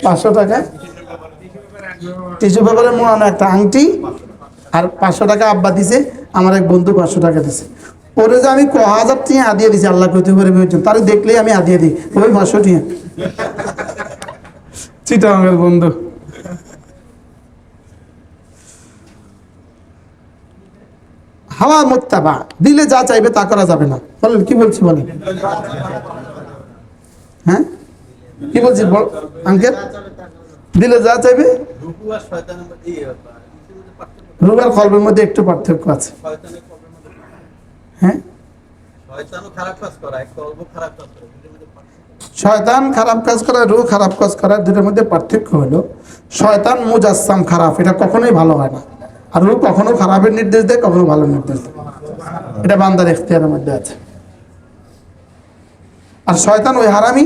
500 টাকা, টিস্যু পেপারে মোড়ানো একটা আংটি, আর 500 টাকা আব্বা দিছে। আমার এক বন্ধু 500 টাকা দিছে। ওরে যে আমি 1000 টাকা আদিয়ে দিছি, আল্লাহ কইতে পারে তারে দেখলেই আমি আদিয়ে দিই, ওই 500 টাকা। চিটাঙ্গের বন্ধু। হাওয়া মুত্তাবা, দিলে যা চাইবে তা করা যাবে না। বলেন কি বলছি বলেন? হ্যাঁ, কি বলছি আঙ্কেল? দিলে যা চাইবে। রূহ আর কলবের মধ্যে একটু পার্থক্য আছে। হ্যাঁ, শয়তান খারাপ কাজ করে, রূহ খারাপ কাজ করে, দুটোর মধ্যে পার্থক্য হলো শয়তান মুজাসসাম খারাপ, এটা কখনোই ভালো হয় না। আর রূহ কখনো খারাপের নির্দেশ দেয়, কখনো ভালো নির্দেশ দেয়। এটা বান্দার ইখতিয়ারের মধ্যে আছে। আর শয়তান ওই হারামি।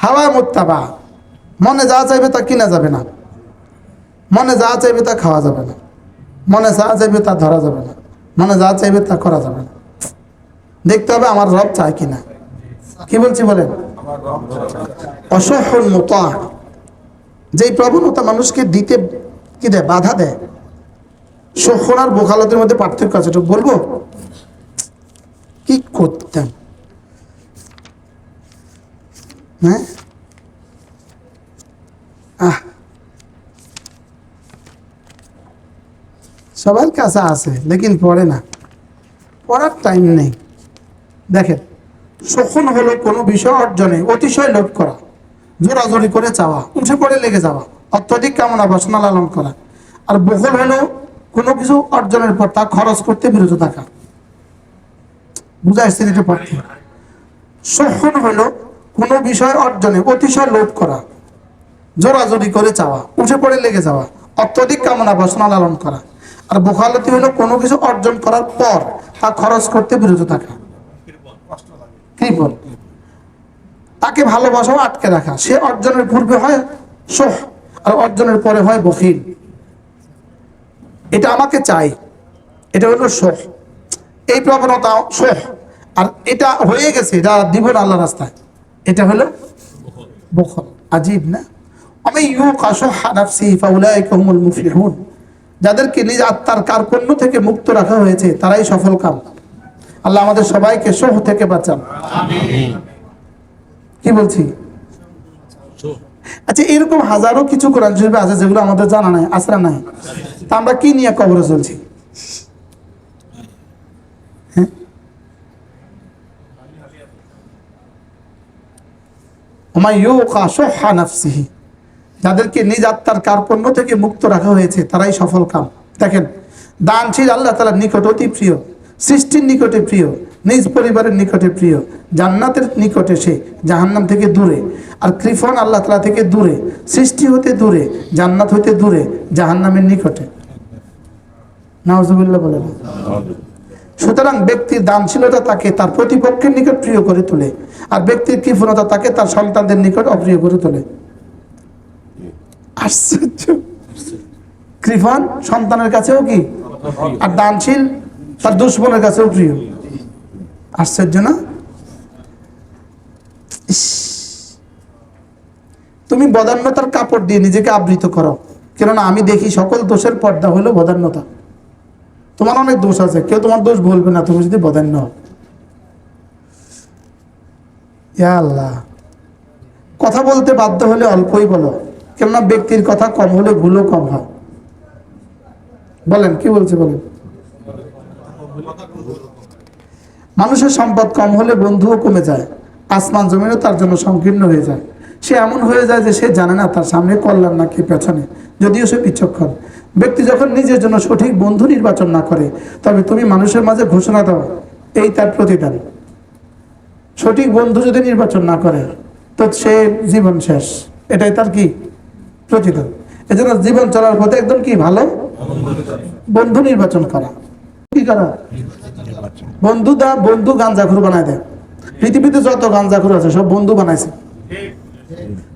হাওয়া মুত্তাবা, মনে যা চাইবে তা কিনা যাবে না, মনে যা চাইবে তা খাওয়া যাবে না, মনে যা চাইবে তা ধরা যাবে না, মনে যা চাইবে তা করা যাবে না। দেখতে হবে আমার রব চায় কিনা। কি বলছি বলেন? অসহ্যুল মুতা, যেই প্রবণতা মানুষকে দিতে কি দেয়, বাধা দেয়। সহ্য আর বোখালতের মধ্যে পার্থক্য আছে, একটু বলবো? কি করতাম, হ্যাঁ, সবার কাছে আছে, লেকিন পড়ে না, পড়ার টাইম নেই। দেখেন, শোষণ হলো কোনো বিষয় অর্জনে অতিশয় লোভ করা, জোরাজোরি করে চাওয়া, উঠে পড়ে লেগে যাওয়া, অত্যধিক কামনা বাসনা লালন করা। আর বখল হলো কোনো কিছু অর্জনের পর তা খরচ করতে বিরত থাকা। বুঝা আসছে এটা পড়তে? শোষণ হলো কোনো বিষয় অর্জনে অতিশয় লোভ করা, জোরাজোরি করে চাওয়া, উঠে পড়ে লেগে যাওয়া, অত্যধিক কামনা বাসনা লালন করা। আর বোখালতি হলো কোনো কিছু অর্জন করার পর তা খরচ করতে বিরত থাকা। কৃপণ, তাকে ভালোবাসাও আটকে রাখা। সে অর্জনের পূর্বে হয় শোহ, আর অর্জনের পরে হয় বখিল। এটা আমাকে চাই, এটা হলো শোহ, এই প্রবণতা শোহ। আর এটা হয়ে গেছে, এটা দিব না আল্লাহ রাস্তায়, এটা হলো বখল। আজীব না? আমি ইউকা শুহা নাফসি ফাউলাইকা হুমুল মুফলিহুন, যাদেরকে নিজ আত্মার কার্পণ্য থেকে মুক্ত রাখা হয়েছে তারাই সফল কাম। আল্লাহ আমাদের সবাইকে শোহ থেকে বাঁচান। কি বলছি? আচ্ছা, এরকম হাজারো কিছু কোরআন শরীফে আছে যেগুলো আমাদের জানা নাই, আসরা নাই। তা আমরা কি নিয়ে কবরে চলছি? হ্যাঁ, যাদেরকে নিজ আত্মার কার্পণ্য থেকে মুক্ত রাখা হয়েছে তারাই সফল কাম। দেখেন, দানশীল আল্লাহ তাআলার নিকট অতি প্রিয়, সৃষ্টির নিকটে প্রিয়, নিজ পরিবারের নিকটে প্রিয়, জান্নাতের নিকটে সে, জাহান্নাম থেকে দূরে। আর কৃপণ আল্লাহ তাআলা থেকে দূরে, সৃষ্টি হতে দূরে, জান্নাত হতে দূরে, জাহান্নামের নিকটে। নাউজুবিল্লাহ বলেন। সুতরাং ব্যক্তির দানশীলতা তাকে তার প্রতিপক্ষের নিকট প্রিয় করে তোলে, আর ব্যক্তির কৃপণতা তাকে তার সন্তানদের নিকট অপ্রিয় করে তোলে। আশ্চর্য! কৃপণ সন্তানের কাছেও কি, আর দানশীল তার দুশ্মনের কাছেও প্রিয়। আশ্চর্য না? ইস! তুমি বদান্যতার কাপড় দিয়ে নিজেকে আবৃত করো, কেননা আমি দেখি সকল দোষের পর্দা হলো বদান্যতা। তোমার অনেক দোষ আছে, কেউ তোমার দোষ বলবে না তুমি যদি বদান্য হও। ইয়া আল্লাহ! কথা বলতে বাধ্য হলে অল্পই বলো, কেননা ব্যক্তির কথা কম হলে ভুলও কম হয়। বলেন, কি বলছে বলেন? মানুষের সম্পদ কম হলে বন্ধুও কমে যায়, আসমান জমিনও তার জন্য সংকীর্ণ হয়ে যায়। সে এমন হয়ে যায় যে সে জানে না তার সামনে কল্যাণ নাকি পেছনে, যদিও সে বিচক্ষণ। ব্যক্তি যখন নিজের জন্য সঠিক বন্ধু নির্বাচন না করে, তবে তুমি মানুষের মাঝে ঘোষণা দাও, এই তার প্রতিদান। সঠিক বন্ধু যদি নির্বাচন না করে তো সে জীবন শেষ, এটাই তার কি প্রতিদান। এজন্য জীবন চলার পথে একদম কি ভালো বন্ধু নির্বাচন করা। কি করা? বন্ধু গাঞ্জাখুর বানায় দেয়। পৃথিবীতে যত গাঞ্জাখুর আছে সব বন্ধু বানাইছে।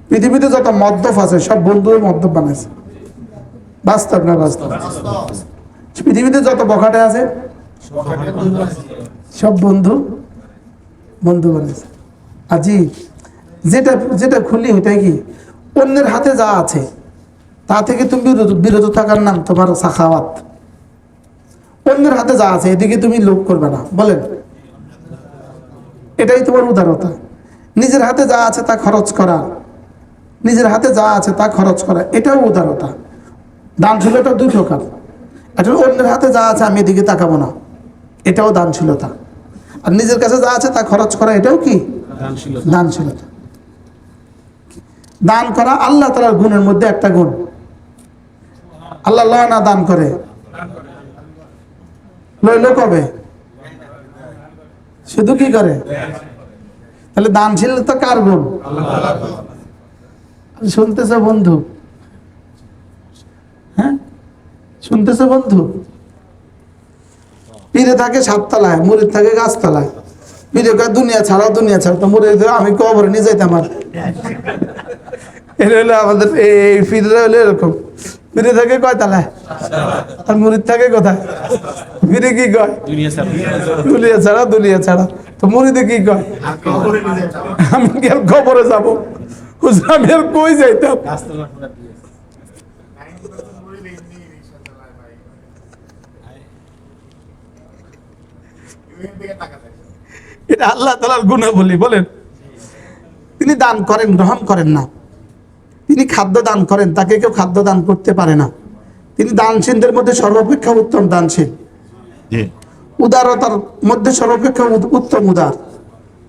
পৃথিবীতে যত মদ্যপ আছে সব বন্ধু মদ্যপ বানাইছে। বাস্তব না বাস্তব? পৃথিবীতে যত বখাটে আছে সব বন্ধু বানাইছে। আজি যেটা খুলি ওইটাই কি, অন্যের হাতে যা আছে তা থেকে তুমি বিরত থাকার নাম তোমার সাখাওয়াত। অন্যের হাতে যা আছে এদিকে তুমি লোভ করবে না, বলেন, এটাই তোমার উদারতা। নিজের হাতে যা আছে তা খরচ করা, নিজের হাতে যা আছে তা খরচ করা, এটাও উদারতা। দানশীলতা দুই প্রকার। এটা অন্যের হাতে যা আছে আমি এদিকে তাকাবো না, এটাও দানশীলতা। আর নিজের কাছে যা আছে তা খরচ করা, এটাও কি দানশীলতা। দান করা আল্লাহ তাআলার গুণের মধ্যে একটা গুণ। আল্লাহ না দান করে লইল কবে? শুধু কি করে? তাহলে দানশীলতা কার গুণ? শুনতেছ বন্ধু? হ্যাঁ, শুনতেছ বন্ধু? পীরে থাকে সাততলায়, মুরিদ থাকে গাছতলায়। পীরে কয় দুনিয়া ছাড়াও দুনিয়া ছাড়া, তো মুরিদ আমি কবরে নিয়ে যাইতাম। আর এটা হলো আমাদের এই পীররা হলো এরকম। পীরে থাকে কয় তলায়, আর মুরিদ থাকে কোথায়? পীরে কি কয়? দুনিয়া ছাড়া দুনিয়া ছাড়া। তো মুরিদে কি কয়? আমি কি আর কবরে যাবো? আমি আর কই যাইতাম? এটা আল্লাহ তাআলার গুণাবলী। বলেন, তিনি দান করেন, গ্রহণ করেন না। তিনি খাদ্য দান করেন, তাকে কেউ খাদ্য দান করতে পারে না। তিনি দানশীলদের মধ্যে সর্বাপেক্ষা উত্তম দানশীল। উদারতার মধ্যে সর্বাপেক্ষা উত্তম উদার।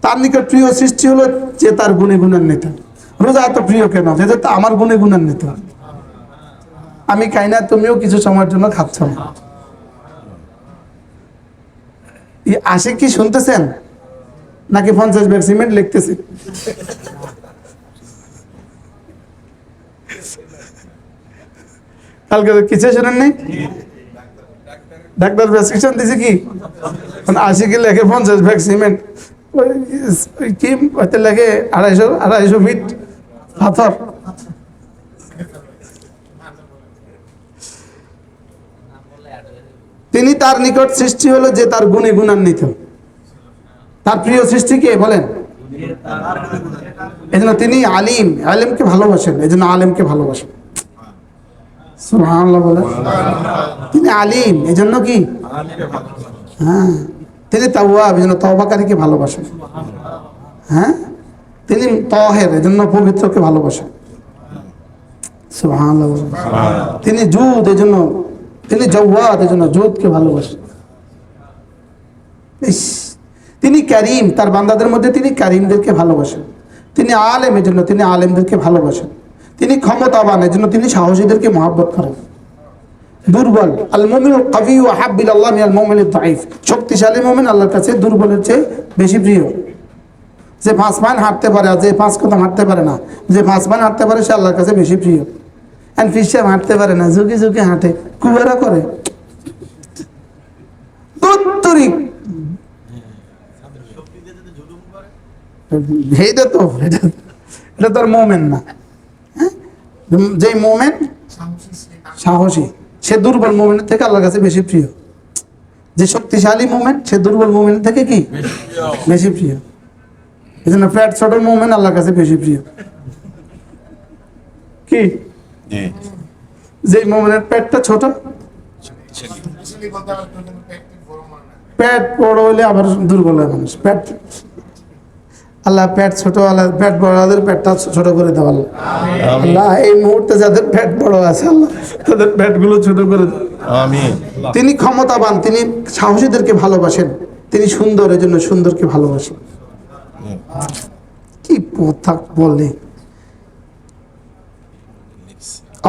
তার নিকট প্রিয় সৃষ্টি হলো যে তার গুণে গুণান্বিত। রোজা এত প্রিয় কেন? যে আমার গুণে গুণান্বিত। আমি খাই না, তুমিও কিছু সময়ের জন্য খাচ্ছ না। আসে কি শুনতেছেন নাকি 50 ব্যাগ সিমেন্ট লিখতেছেন? কালকে কিছু শোনেন নাই? ডাক্তার প্রেসক্রিপশন দিছে কি, আসে কি লেখে 50 ব্যাগ সিমেন্ট, কি হয়তো লেখে 250 ফিট পাথর। তিনি তার নিকট সৃষ্টি হলো যে তার গুণে গুণান্বিত। তার প্রিয় সৃষ্টি কে বলেন? এজন্য তিনি আলিম, আলেমকে ভালোবাসেন, এজন্য আলেমকে ভালোবাসেন। সুবহানাল্লাহ বলেন। তিনি আলিম, এজন্য কি? হ্যাঁ, তিনি তাওয়াব, এজন্য তওবাকারীকে ভালোবাসেন। হ্যাঁ, তিনি তাহের, এজন্য পবিত্রকে ভালোবাসেন। সুবহানাল্লাহ। তিনি জুদ, এজন্য তিনি জাওয়াদ, এজন্য জুদকে ভালোবাসেন। ইস, তিনি কারীম, তার বান্দাদের মধ্যে তিনি কারীমদেরকে ভালোবাসেন। তিনি আলেম, এজন্য তিনি আলেমদেরকে ভালোবাসেন। তিনি ক্ষমতাবান, এজন্য তিনি সাহসীদেরকে মহব্বত করেন। দুর্বল, আল মুমিনুল কাবিয়্যু আহাব্বু ইলাল্লাহ মিনাল মুমিনিদ দাঈফ, শক্তিশালী মুমিন আল্লাহর কাছে দুর্বলের চেয়ে বেশি প্রিয়। যে 5 মাইল হাঁটতে পারে আর যে 5 কদম হাঁটতে পারে না, যে 5 মাইল হাঁটতে পারে সে আল্লাহর কাছে বেশি প্রিয়। এন্ড ফিশাম হাঁটতে পারে না, ঝুঁকি ঝুঁকি হাঁটে, কুবেরা করে দত্তরিক এটা তো এটা তো আর মোমেন না। হ্যাঁ, যে মোমেন সাহসী সে দুর্বল মোমেনের থেকে আল্লাহর কাছে বেশি প্রিয়। যে শক্তিশালী মোমেন সে দুর্বল মোমেনের থেকে কি বেশি প্রিয়। এই জন্য পেট ছোট মোমেন আল্লাহর কাছে বেশি প্রিয়। কি যে মোমেনের পেটটা ছোট, পেট বড় হইলে আবার দুর্বল হয় মানুষ। পেট আল্লাহ পেট ছোট, আল্লাহ পেট বড়দের পেটটা ছোট করে দেওয়া আল্লাহ। এই মুহূর্তে যাদের পেট বড় আছে আল্লাহ তাদের পেটগুলো ছোট করে দেয়। আমিন। তিনি ক্ষমতাবান, তিনি সাহসীদেরকে ভালোবাসেন। তিনি সুন্দর, এজন্য সুন্দরকে ভালোবাসেন। কি কথা বলে!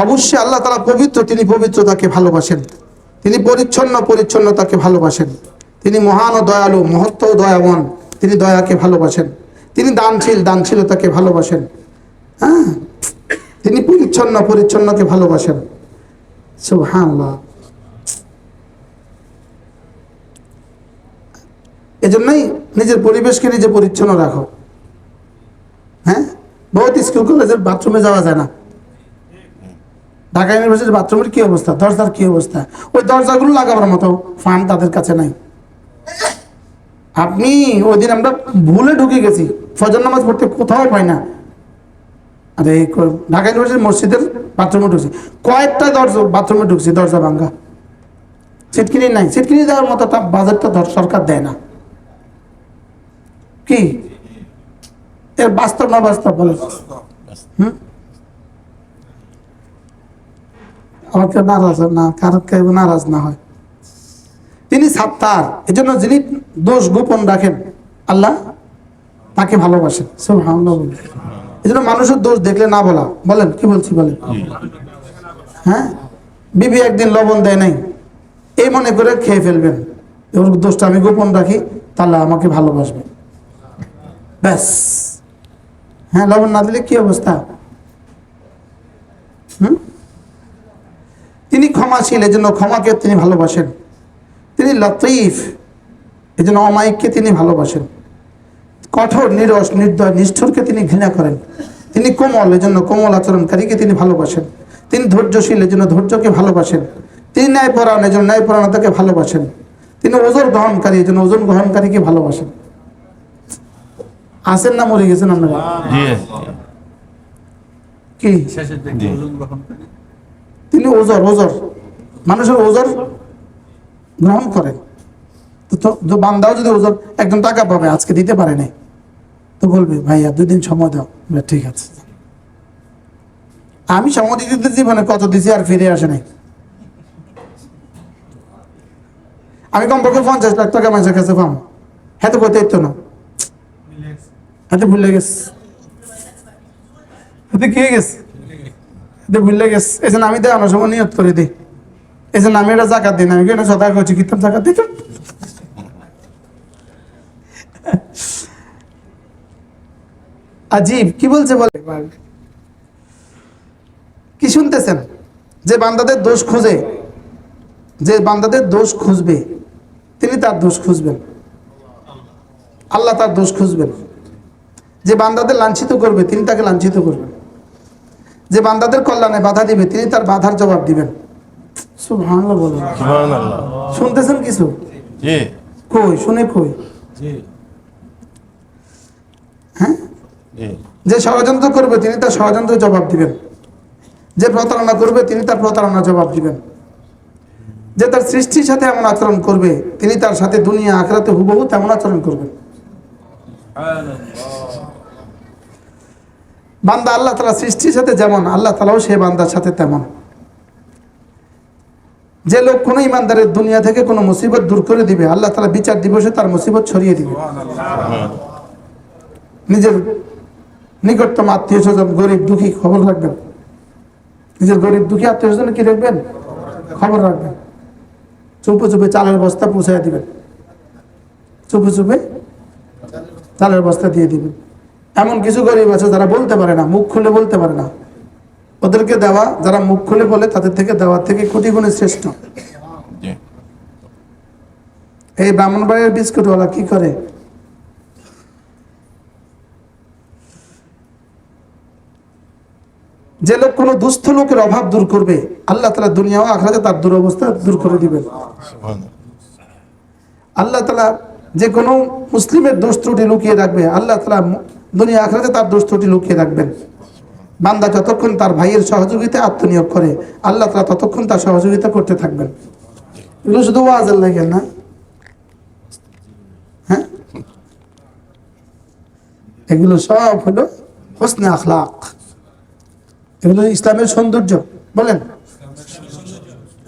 অবশ্যই আল্লাহ তাআলা পবিত্র, তিনি পবিত্রতাকে ভালোবাসেন। তিনি পরিচ্ছন্ন, পরিচ্ছন্নতাকে ভালোবাসেন। তিনি মহান ও দয়ালু, মহত্ব ও দয়াবান, তিনি দয়াকে ভালোবাসেন। তিনি দানশীল, দানশীলতাকে ভালোবাসেন। হ্যাঁ, তিনি পরিচ্ছন্ন, পরিচ্ছন্নকে ভালোবাসেন। সুবহানাল্লাহ। এজন্যই নিজের পরিবেশকে নিজে পরিচ্ছন্ন রাখো। হ্যাঁ, বহুত স্কুল কলেজের বাথরুমে যাওয়া যায় না। ঢাকা ইউনিভার্সিটির বাথরুমের কি অবস্থা, দরজার কি অবস্থা! ওই দরজাগুলো লাগাবার মতো ফান্ড তাদের কাছে নাই। আপনি ওই দিন আমরা ভুলে ঢুকে গেছি, ফজর নামাজ পড়তে কোথাও পাই না। আরে ঢাকা ইউনিভার্সিটির মসজিদের বাথরুমে ঢুকছি, কয়েকটা দরজা বাথরুমে ঢুকছি, দরজা ভাঙ্গা, সিটকিনি নাই। সিটকিনি দেওয়ার মতো বাজেটটা সরকার দেয় না। কি এর বাস্তব না বাস্তব বলে? আমাকে নারাজ না, কারো কেউ নারাজ না হয়। তিনি সাত্তার, এজন্য যিনি দোষ গোপন রাখেন আল্লাহ তাকে ভালোবাসেন। সুবহানাল্লাহ। এজন্য মানুষের দোষ দেখলে না বলা। বলেন কি বলছি বলেন? হ্যাঁ, বিবি একদিন লবণ দেয় নাই, এই মনে করে খেয়ে ফেলবেন, ওর দোষটা আমি গোপন রাখি, তাহলে আমাকে ভালোবাসবে, ব্যাস। হ্যাঁ, লবণ না দিলে কি অবস্থা? তিনি ক্ষমাশীল, এজন্য ক্ষমাকে তিনি ভালোবাসেন। তিনি লতীফ, এজন্য অমায়িককে তিনি ভালোবাসেন। কঠোর, নিরস, নির্দয়, নিষ্ঠুরকে তিনি ঘৃণা করেন। তিনি কোমল, এজন্য কোমল আচরণকারীকে তিনি ভালোবাসেন। তিনি ধৈর্যশীল, এজন্য ধৈর্যকে ভালোবাসেন। তিনি ন্যায়পরায়ণ, এজন্য ন্যায়পরায়ণতাকে ভালোবাসেন। তিনি ওজন গ্রহণকারী, এজন্য ওজন গ্রহণকারীকে ভালোবাসেন। আছেন না মরে গেছেন আপনারা? কি তিনি ওজর, ওজর মানুষের ওজর গ্রহণ করেন। তো বান্দাও যদি ওজর, একজন টাকা পাবে আজকে দিতে পারে নাই, তো বলবে ভাইয়া 2 দিন সময় দাও, ঠিক আছে। আমি সময় দিতে জীবনে কত দিছি আর ফিরে আসে নাই। আমি কমপক্ষে 50 লাখ টাকা মানুষের কাছে পাম, হ্যাঁ তো করতে ইতো না, হাতে ভুলে গেছে, হাতে কে গেছে, হাতে ভুলে গেছে। এই জন্য আমি দেওয়ানোর সময় নিয়ত করে দিই। এই জন্য আমি এটা জাকাত দিই না, আমি কেন সদা করছি, কিতাব জাকাত দিত। আজীব কি বলছে বলে, কি শুনতেছেন? যে বান্দাদের দোষ খুঁজে, যে বান্দাদের দোষ খুঁজবে তিনি তার দোষ খুঁজবেন, আল্লাহ তার দোষ খুঁজবেন। যে বান্দাদের লাঞ্ছিত করবে তিনি তাকে লাঞ্ছিত করবেন। যে বান্দাদের কল্যাণে বাধা দিবে তিনি তার বাধার জবাব দিবেন। সুবহানাল্লাহ বলেন। সুবহানাল্লাহ। শুনতেছেন কিছু? জি। কই শুনে কই? জি। হ্যাঁ, জি। যে ষড়যন্ত্র করবে তিনি তার ষড়যন্ত্রের জবাব দিবেন। যে প্রতারণা করবে তিনি তার প্রতারণার জবাব দিবেন। যে তার সৃষ্টির সাথে এমন আচরণ করবে, তিনি তার সাথে দুনিয়া আখিরাতে হুবহু তেমন আচরণ করবেন। বান্দা আল্লাহ তাআলা সৃষ্টির সাথে যেমন, আল্লাহ তাআলাও সেই বান্দার সাথে তেমন। যে লোক কোনো ইমানদারের দুনিয়া থেকে কোনো মুসিবত দূর করে দিবে, আল্লাহ তাআলা বিচার দিবসে তার মুসিবত ছড়িয়ে দিবে। নিজের নিকটতম আত্মীয় স্বজন গরিব দুঃখী খবর রাখবেন, নিজের গরিব দুঃখী আত্মীয় স্বজন কি রাখবেন? খবর রাখবেন। চুপে চুপে চালের বস্তা পৌঁছায় দিবেন, চুপে চুপে চালের বস্তা দিয়ে দিবেন। এমন কিছু গরিব আছে যারা বলতে পারে না, মুখ খুলে বলতে পারে না, ওদেরকে দেওয়া, যারা মুখ খুলে বলে তাদের থেকে দেওয়ার থেকে কোটি গুণে শ্রেষ্ঠ। এই ব্রাহ্মণবাড়ির বিস্কুটওয়ালা কি করে? যে লোক কোনো দুস্থ লোকের অভাব দূর করবে, আল্লাহ তাআলা দুনিয়া ও আখিরাতে তার দুরবস্থা দূর করে দিবেন। আল্লাহ তাআলা যে কোনো মুসলিমের দোষ ত্রুটি লুকিয়ে রাখবে, আল্লাহ তাআলা দুনিয়া আখিরাতে তার দোষ ত্রুটি লুকিয়ে রাখবেন। বান্দা যতক্ষণ তার ভাইয়ের সহযোগিতায় আত্মনিয়োগ করে, আল্লাহ তাআলা ততক্ষণ তার সহযোগিতা করতে থাকবেন। এগুলো শুধু ওয়াজের লাগে না, হ্যাঁ, এগুলো সব হলো হুসনে আখলাক, এগুলো ইসলামের সৌন্দর্য। বলেন,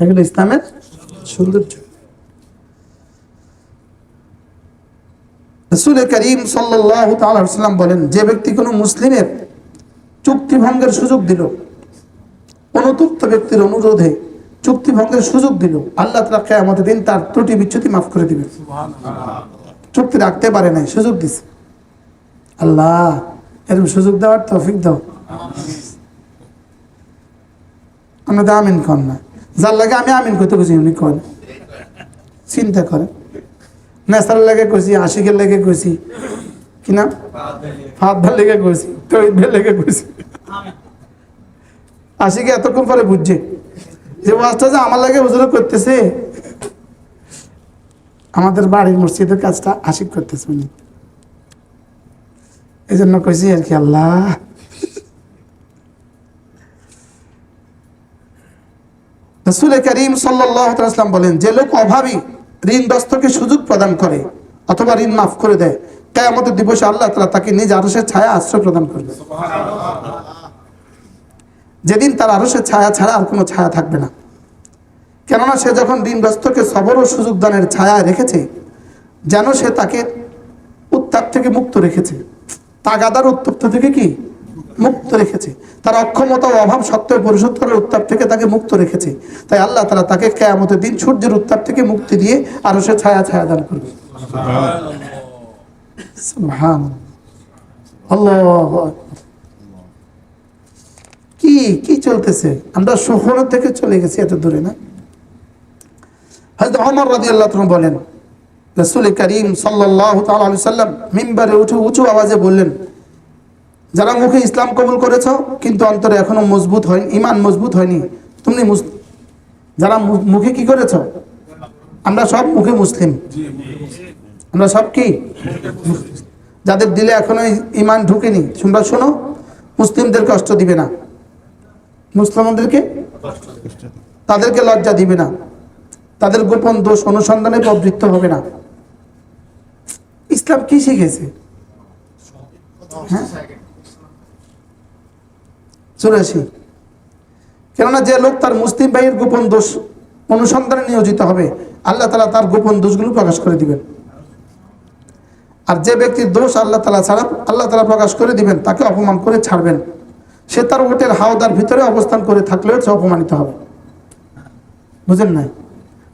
এগুলো ইসলামের সৌন্দর্য। রাসূল করিম সাল্লাল্লাহু তাআলা আলাইহি ওয়াসাল্লাম বলেন, যে ব্যক্তি কোনো মুসলিমের চুক্তি ভঙ্গের সুযোগ দিল, অনুতপ্ত ব্যক্তির অনুরোধে চুক্তি ভঙ্গের সুযোগ দিল, আল্লাহ তাআলা কিয়ামতের দিন তার ত্রুটি বিচ্যুতি মাফ করে দিবেন। চুক্তি রাখতে পারে নাই, সুযোগ দিছে, আল্লাহ এরকম সুযোগ দেওয়ার তৌফিক দাও। আমরা তো আমিন কন না, যার লাগে আমি আমিন করতে বুঝি উনি কন, চিন্তা করে। নেশার লেগে কইছি, আশিকের লেগে কইছি, কি না ফাত ভাল লেগে কইছি, তৈব লেগে কইছি। আশিকে এতক্ষণ পরে বুঝছে যে ওয়াজটা যে আমার লাগে হুজুরে করতেছে, আমাদের বাড়ির মসজিদের কাজটা আশিক করতেছে উনি, এই জন্য কইছি আর কি। আল্লাহ রাসূল করিম সাল্লাল্লাহু আলাইহি ওয়াসাল্লাম বলেন, যে লোক অভাবী ঋণগ্রস্তকে সুযোগ প্রদান করে অথবা ঋণ মাফ করে দেয়, কিয়ামতের দিবসে আল্লাহ তাআলা তাকে নিজ আরশের ছায়া আশ্রয় প্রদান করবে। যেদিন তার আরশের ছায়া ছাড়া আর কোনো ছায়া থাকবে না। কেননা সে যখন ঋণগ্রস্তকে সবর ও সুযোগ দানের ছায়া রেখেছে, যেন সে তাকে উত্তাপ থেকে মুক্ত রেখেছে, তাগাদার উত্তপ্ত থেকে কি মুক্ত রেখেছে, তার অক্ষমতা ও অভাব সত্ত্বেও পরিশোধ করার উত্তাপ থেকে তাকে মুক্ত রেখেছে। তাই আল্লাহ তাআলা তাকে কিয়ামতের দিন সূর্যের উত্তাপ থেকে মুক্তি দিয়ে আরো সে ছায়া ছায়া দান করবে। সুবহানাল্লাহ। কি কি চলতেছে, আমরা শহর থেকে চলে গেছি এত দূরে না। হযরত ওমর রাদিয়াল্লাহু তাআলা বলেন, রাসূল করিম সাল্লাল্লাহু তাআলা আলাইহি সাল্লাম মিম্বারে উঠে উঁচু আওয়াজে বললেন, যারা মুখে ইসলাম কবুল করেছো কিন্তু অন্তরে এখনো মজবুত হয়নি, ঈমান মজবুত হয়নি, তুমি যারা মুখে কি করেছো, আমরা সব মুখে মুসলিম, আমরা সব কি, যাদের দিলে এখনো ঈমান ঢুকেনি, তোমরা শোনো, মুসলিমদের কষ্ট দিবে না, মুসলমানদেরকে তাদেরকে লজ্জা দিবে না, তাদের গোপন দোষ অনুসন্ধানে প্রবৃত্ত হবে না। ইসলাম কি শিখেছে? হ্যাঁ, চলে আসি। কেননা যে লোক তার মুসলিম ভাইয়ের গোপন দোষ অনুসন্ধানে নিয়োজিত হবে, আল্লাহ তাআলা তার গোপন দোষগুলো প্রকাশ করে দিবেন। আর যে ব্যক্তির দোষ আল্লাহ তাআলা প্রকাশ করে দিবেন, তাকে অপমান করে ছাড়বেন। সে তার ওটের হাওদার ভিতরে অবস্থান করে থাকলেও সে অপমানিত হবে। বুঝেন না?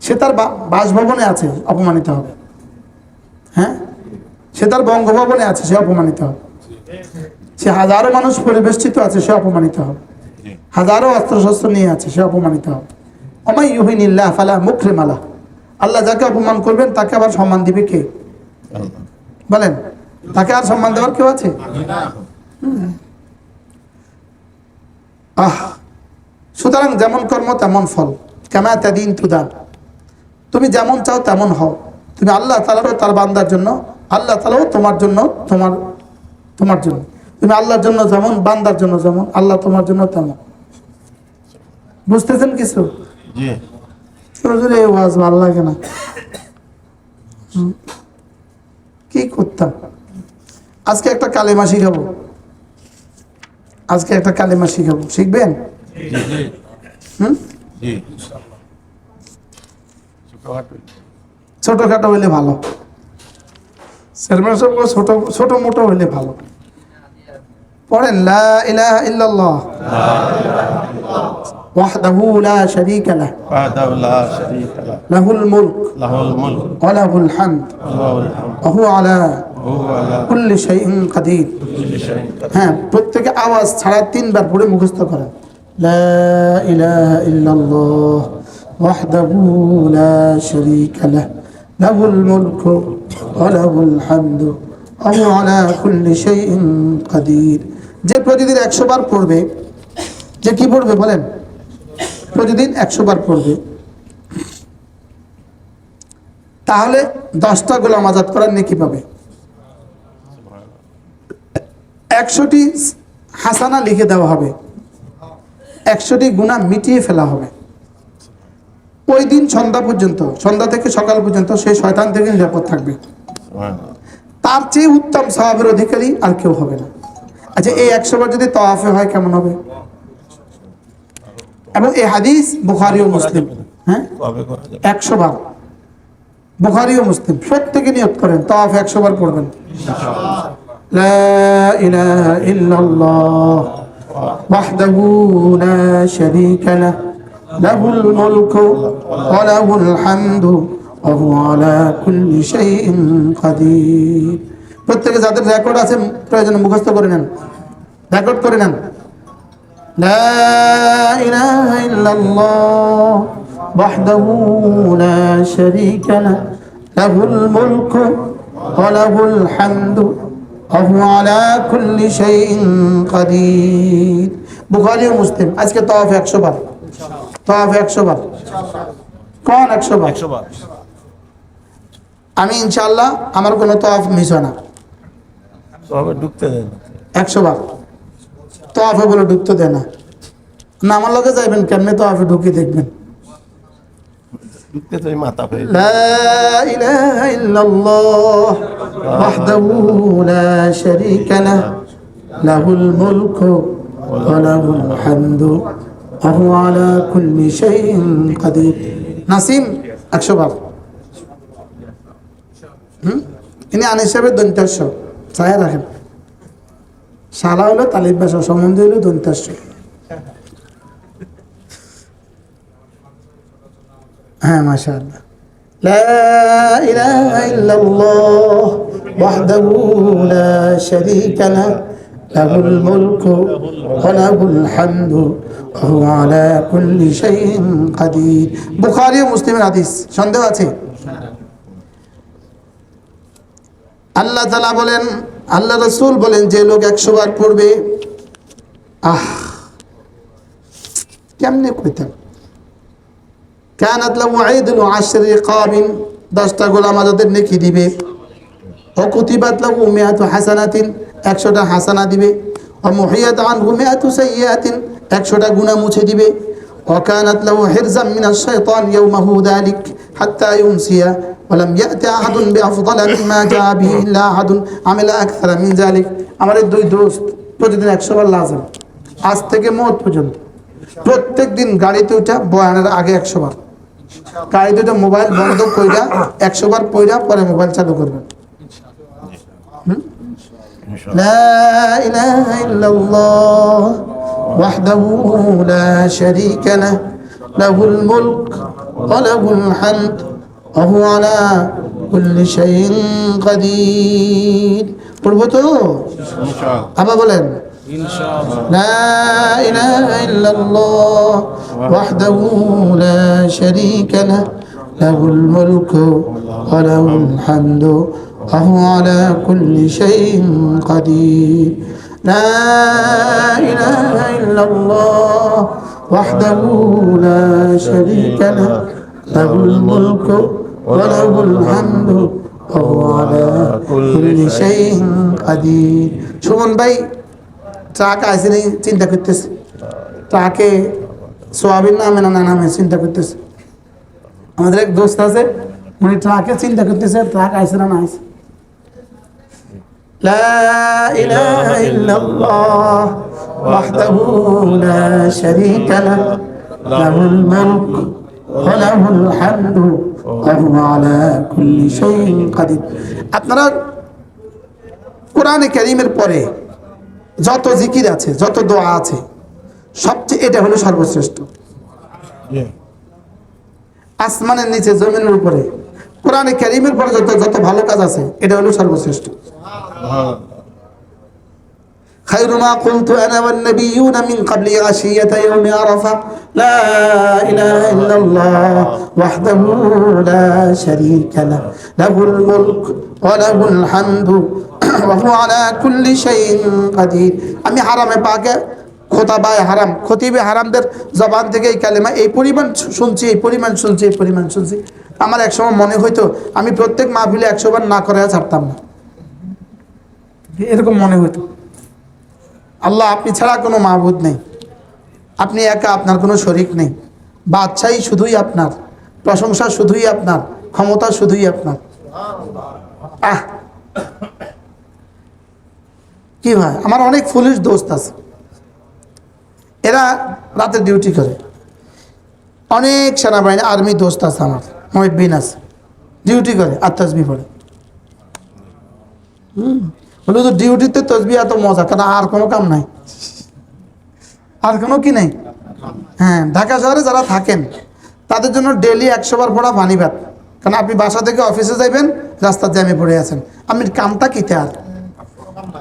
সে তার বাসভবনে আছে, অপমানিত হবে। হ্যাঁ, সে তার বঙ্গভবনে আছে, সে অপমানিত হবে। সে হাজারো মানুষ পরিবেষ্টিত আছে, সে অপমানিত হবে। হাজারো অস্ত্রশস্ত্র নিয়ে আছে, সে অপমানিত হবে। ওমাই ইউহিনিল্লাহ ফালা মুকরিম আলাহ। আল্লাহ যাকে অপমান করবেন তাকে আবার সম্মান দিবে কে? বলেন, তাকে আর সম্মান দেওয়ার কেউ আছে? সুতরাং যেমন কর্ম তেমন ফল, কামা তাদিন তুদান। তুমি যেমন চাও তেমন হও। তুমি আল্লাহ তাআলারও তার বান্দার জন্য, আল্লাহ তাআলাও তোমার জন্য, তোমার জন্য। তুমি আল্লাহর জন্য যেমন, বান্দার জন্য যেমন, আল্লাহ তোমার জন্য তেমন। বুঝতেছেন কিছু? হুজুর এই ওয়াজ ভালো লাগে না। কি করতাম? আজকে একটা কালেমা শিখাবো, আজকে একটা কালেমা শিখাবো, শিখবেন? জি জি হুম, জি ছোটখাটো ছোটখাটো হইলে ভালো, চেয়ারম্যান সাহেব ছোট ছোট মোটো হইলে ভালো। পড়েন, লা ইলাহা ইল্লাল্লাহ ওয়াহদাহু লা শারীকা লাহ وحده لا شريك له লাহুল মুলক له الملك ওয়া লাহুল হামদ وله الحمد ওয়া হুয়া আলা وهو على কুল্লি শাইইন কাদির। كل شيء قدير হ্যাঁ, প্রত্যেকে আওয়াজ ছাড়া 3 বার পড়ে মুখস্থ করেন। লা ইলাহা ইল্লাল্লাহ ওয়াহদাহু লা শারীকা লাহ লাহুল মুলকু ওয়া লাহুল হামদু ওয়া হুয়া আলা কুল্লি শাইইন কাদির। যে প্রতিদিন 100 বার পড়বে, যে কি পড়বে বলেন? প্রতিদিন 100 বার পড়বে, তাহলে 10টা গোলাম আজাদ করার নেকি পাবে। 100টি হাসানা লিখে দেওয়া হবে, 100টি গুনাহ মিটিয়ে ফেলা হবে। ওই দিন সন্ধ্যা পর্যন্ত, সন্ধ্যা থেকে সকাল পর্যন্ত সেই শয়তান থেকে নিরাপদ থাকবে। سبحان الله তার চেয়ে উত্তম সওয়াবের অধিকারী আর কেউ হবে না। আচ্ছা, এই 100 বার যদি তাওয়াফে হয় কেমন হবে? এবং এই হাদিস বুখারী ও মুসলিম। হ্যাঁ, তবে করা যাবে 100 বার, বুখারী ও মুসলিম। প্রত্যেকে নিয়ত করেন তাওয়াফ 100 বার পড়বেন। লা ইলাহা ইল্লাল্লাহ ওয়াহদাহু লা শারীকা লাহ লাহুল মুলকু ওয়া লাহুল হামদু ওয়া হুয়া আলা কুল্লি শাইইন কাদির। প্রত্যেকে যাদের রেকর্ড আছে প্রয়োজনে মুখস্থ করে নেন, রেকর্ড করে নেন। লা ইলাহা ইল্লাল্লাহ ওয়াহদাহু লা শারীকা লাহ লাহুল মুলকু ওয়া লাহুল হামদু ওয়া হুয়া আলা কুল্লি শাইইন কাদির। বুখারী ও মুসলিম। আজকে তাওয়াফ 100 বার, তাওয়াফ 100 বার, কোন 100 বার? 100 বার। আমি ইনশাআল্লাহ আমার কোনো তাওয়াফ মিস হয় না। তবে ঢুকতে দেন 100 বার তাওয়াফে বলে ঢুকতে দেয় না। না, আমার লগে যাইবেন, কেমনে তাওয়াফে ঢুকে দেখবেন। ঢুকতে তো মাথা ফেলে لا إله إلا الله وحده لا شريك له له الملك وله الحمد وهو على كل شيء قدير। নাসিম 100 বার। ইনি আনিস সাহেবের দন্তাস্য চায় রাখেন। শালা হলো তালিব ভাষা, সম্বন্ধে হলো দন্তাস্য। হ্যাঁ, মাশাআল্লাহ। لا إله إلا الله وحده لا شريك له له الملك وله الحمد وهو على كل شيء قدير। বুখারী ও মুসলিমের হাদিস। সন্দেহ আছে? আল্লাহ তাআলা বলেন, আল্লাহ রাসূল বলেন, যে লোক 100 বার পড়বে, কেমনে কইতাম, কানাত লাহু আইদুল 10 রিকাবিন, 10টা গোলাম আজাদের নেকি দিবে। ও কুতিবাত লাহু 100 হাসানাতিন, 100টা হাসানা দিবে। ও মুহিয়াত আনহু 100 সাইয়্যাতিন, 100টা গুনাহ মুছে দিবে। ও কানাত লাহু হিরজাম মিনাশ শাইতান ইয়াওমাহু যালিক হাত্তা ইউমসিয়া ওয়া লাম ইয়াতি আহাদুন বিআফদালা মিম্মা জাআ বিহি ইল্লা আহাদুন আমিলা আকসারা মিন যালিক। আমার এই দুই দোস্ত প্রতিদিন 100 বার লাজম, আজ থেকে মওত পর্যন্ত। প্রত্যেক দিন গাড়িতে উঠা বয়ানের আগে 100 বার, গাড়িতে উঠে মোবাইল বন্ধ কইরা 100 বার পইরা পরে মোবাইল চালু করবেন। لا إله إلا الله وحده لا شريك له له الملك وله الحمد وهو على كل شيء قدير। পড়বো তো? আবার বলেন, ইনশাআল্লাহ। لا إله إلا الله وحده لا شريك له له الملك وله الحمد وهو على كل شيء قدير। لا إله إلا الله وحده لا شريك له له الملك وله الحمد وهو على كل شيء قدير। সুমন ভাই চাকে আসে নেই, চিন্তা করতেছে চাকে সোয়াবিন নামে না নামে চিন্তা করতেছে। আমাদের এক দোস্ত আছে, উনি ট্রাকে চিন্তা করতেছে ট্রাক আইসে না আইসে। লা ইলাহা ইল্লাল্লাহ ওয়াহদাহু লা শারীকা লাহু লাহুল মুলক ওয়া লাহুল হামদু ওয়া হুয়া আলা কুল্লি শাইইন কাদির। আপনারা কোরআনে কারীমের পরে যত জিকির আছে, যত দোয়া আছে, সবচেয়ে এটা হলো সর্বশ্রেষ্ঠ। আসমানের নিচে জমিনের উপরে কোরআনে কারীমের পরে যত ভালো কাজ আছে, এটা হলো সর্বশ্রেষ্ঠ। খায়রু মা কুনতু আনা ওয়ান নাবিয়্যুনা মিন ক্বাবলি আশিয়াতা ইয়াওমি আরাফা লা ইলাহা ইল্লাল্লাহ ওয়াহদাহু লা শারীকা লাহু লাহুল মুলক ওয়া লাহুল হামদু ওয়া হুয়া আলা কুল্লি শাইইন কাদির। আমি হারামে পাকে খোতাবায়ে হারাম, খতিবে হারামদের জবান থেকে এই কালেমা এই পরিমাণ শুনছি, এই পরিমাণ শুনছি, এই পরিমাণ শুনছি, আমার একসময় মনে হইতো আমি প্রত্যেক মাহফিলে 100 বার না করে ছাড়তাম না, এরকম মনে হইতো। আল্লাহ, আপনি ছাড়া কোনো মাবুদ নেই, আপনি একা, আপনার কোনো শরীক নেই, বাদশাহী শুধুই আপনার, প্রশংসা শুধুই আপনার, ক্ষমতা শুধুই আপনার। আহ কি ভাই, আমার অনেক পুলিশ দোস্ত আছে, এরা রাতে ডিউটি করে। অনেক সেনাবাহিনী আর্মি দোস্ত আছে আমার, মহিবিন আছে, ডিউটি করে আর তাসবিহ পড়ে। বলে তো ডিউটিতে তসবিহ এত মজা, কারণ আর কোনো কাম নাই, আর কোনো কি নেই। হ্যাঁ, ঢাকা শহরে যারা থাকেন তাদের জন্য ডেইলি 100 বার পড়া পানি ভাত, কারণ আপনি বাসা থেকে অফিসে যাইবেন, রাস্তার জ্যামে পড়ে আছেন, আপনি কামটা কিতে আর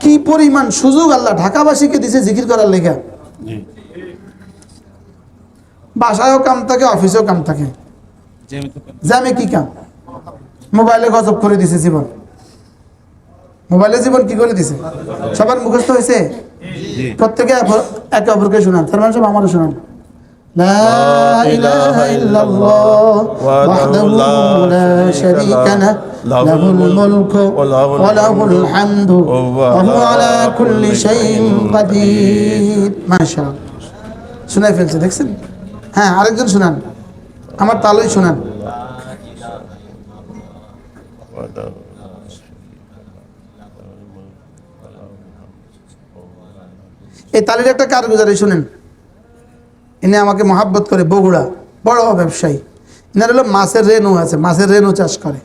কি পরিমাণ সুযোগ আল্লাহ ঢাকাবাসীকে দিছে জিকির করার লেগে। বাসায়ও কাম থাকে, অফিসেও কাম থাকে, জ্যামে কি কাম? মোবাইলে গজব করে দিছে জীবন, মোবাইলে জীবন কি করে দিছে সবার মুখস্থ হয়েছে। প্রত্যেকে একে অপরকে শোনান, তার মানে সব আমারও শোনান। লা ইলাহা ইল্লাল্লাহ ওয়াহদাহু লা শারীকা লাহু লাহুল মুলকু ওয়া লাহুল হামদু ওয়া হুয়া আলা কুল্লি শাইইন কাদির। মাশাআল্লাহ, শুনাই ফেলছে, দেখছেন? হ্যাঁ, আরেকজন শোনান, আমার তালই শোনান। এই তালির একটা কারগুজারি শুনেন। ইনি আমাকে মহাব্বত করে, বগুড়া, বড় ব্যবসায়ী। ইনার হলো মাছের রেনু আছে, মাছের রেনু চাষ করে,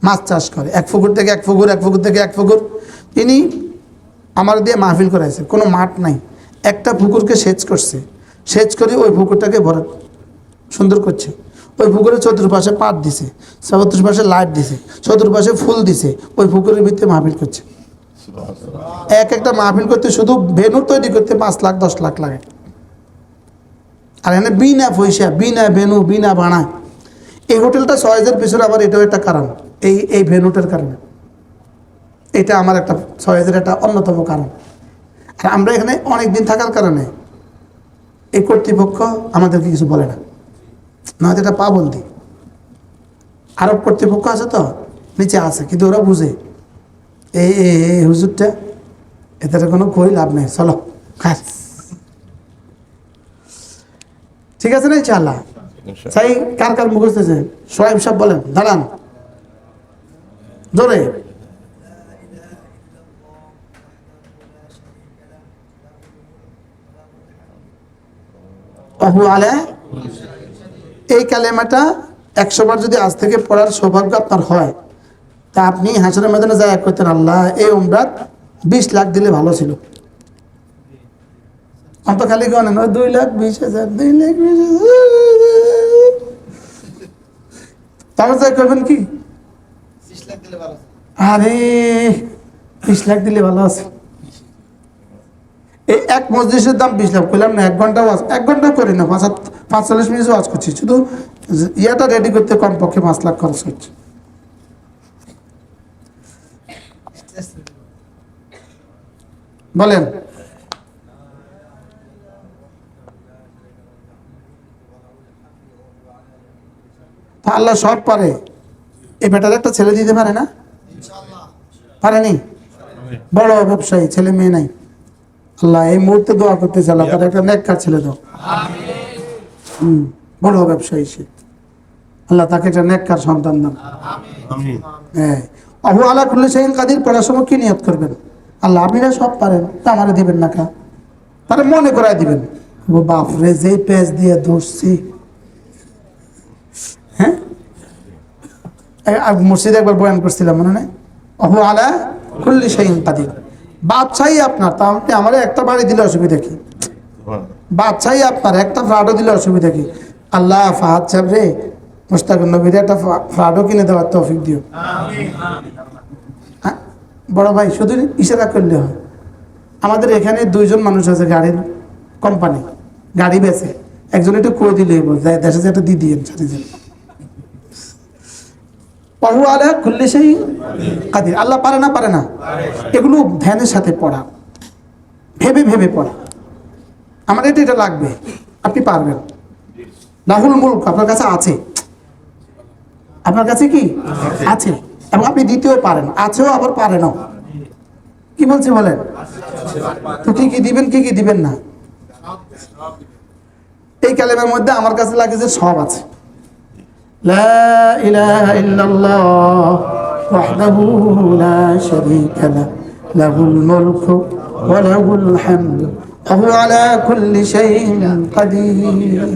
মাছ চাষ করে, এক পুকুর থেকে এক পুকুর, এক পুকুর থেকে এক পুকুর। তিনি আমার দিয়ে মাহফিল করাইছে, কোনো মাঠ নাই, একটা পুকুরকে সেচ করছে, সেচ করে ওই পুকুরটাকে ভরা সুন্দর করছে। ওই পুকুরের চতুর্পাশে পাট দিছে, চতুর্পাশে লাইট দিছে, চতুর্পাশে ফুল দিছে, ওই পুকুরের ভিতরে মাহফিল করছে। একটা মাহফিল করতে শুধু ভেনু তৈরি করতে 5 লাখ 10 লাখ লাগে। আর এখানে বিনা পয়সা, বিনা ভেনু, বিনা ভাড়া। এই হোটেলটা চয়েসের পিছনে আবার এটাও একটা কারণ, এই ভেনুটার কারণে। এটা আমার একটা চয়েসের একটা অন্যতম কারণ। আর আমরা এখানে অনেক দিন থাকার কারণে এই কর্তৃপক্ষ আমাদেরকে কিছু বলে না, নয়তো এটা পাবল দিই। আরব কর্তৃপক্ষ আছে তো, নিচে আছে, কিন্তু ওরা বুঝে এই হুজুরটা, এতে কোনো কই লাভ নেই, চলো খাস। ঠিক আছে না ইনশাআল্লাহ? চাই কার কার মুখস্থ আছে? সোহাইব সাহেব বলেন, দাঁড়ান জোরে। এই কালেমাটা 100 বার যদি আজ থেকে পড়ার সৌভাগ্য আপনার হয়, তা আপনি হাসরের ময়দানে যায় করতেন, আল্লাহ এই উমরাত 20 লাখ দিলে ভালো ছিল। অন্ত খালি গণেন 2,20,000, 2,20,000, তাহলে যাই করবেন কি? আরে 20 লাখ দিলে ভালো আছে। এই এক মসজিদের দাম 20 লাখ, কইলাম না 1 ঘন্টা ওয়াজ, 1 ঘন্টা করি না, 45 মিনিট ওয়াজ করছি, শুধু ইয়াটা রেডি করতে কমপক্ষে 5 লাখ খরচ হচ্ছে। বলেন, আল্লাহ সব পারে, এই বেটার একটা ছেলে দিতে পারে না? পারেনি? বড় ব্যবসায়ী, ছেলে মেয়ে নাই। আল্লাহ এই মুহূর্তে দোয়া করতেছে, আল্লাহ তার একটা নেককার ছেলে দাও। বড় ব্যবসায়ী সে, আল্লাহ তাকে একটা নেককার সন্তান দান। আমিন। হ্যাঁ, আহু আলা কুল্লি শাইইন কাদির পড়ার সময় কি নিয়ত করবেন? আল্লাহ আপনি না সব পারেন, তা আমারে দিবেন না কা? তাহলে মনে করাই দিবেন, ও বাপ রে যেই পেঁচ দিয়ে ধরছি। হ্যাঁ, মসজিদে একবার বয়ান করছিলাম মনে নেই? আহু আলা কুল্লি শাইইন কাদির। বাদশাহী আপনার, তা আপনি আমারে একটা বাড়ি দিলে অসুবিধা কি? বাদশাহী আপনার, একটা ফ্রাডও দিলে অসুবিধা কি? আল্লাহ ফাহাদ সাহেব রে, মুস্তাকুর নবীর একটা ফ্রাডও কিনে দেওয়ার তৌফিক দিও। হ্যাঁ, বড় ভাই শুধু ইশারা করলে হয়। আমাদের এখানে দুইজন মানুষ আছে গাড়ির কোম্পানি, গাড়ি বেচে, একজন একটু করে দিলে দেশে যেটা দিয়ে দিয়েন সাথে পাহু আলা খুললে সেই কাদির। আল্লাহ পারে না? পারে না? এগুলো ধ্যানের সাথে পড়া, ভেবে ভেবে পড়া। আমার এটা লাগবে, আপনি পারবেন। লাহুল মুলক আপনার কাছে আছে, আপনার কাছে কি আছে, এবং আপনি দিতেও পারেন, আছেও আবার পারেনও। কি বলছি বলেন? তো কি কি দিবেন, কি কি দিবেন না? এই কালেমার মধ্যে আমার কাছে লাগে যে সব আছে। লা ইলাহা ইল্লাল্লাহ ওয়াহদাহু লা শারীকা লাহু লাহুল মুলকু ওয়া লাহুল হামদু ওয়া হুয়া আলা কুল্লি শাইইন কাদির।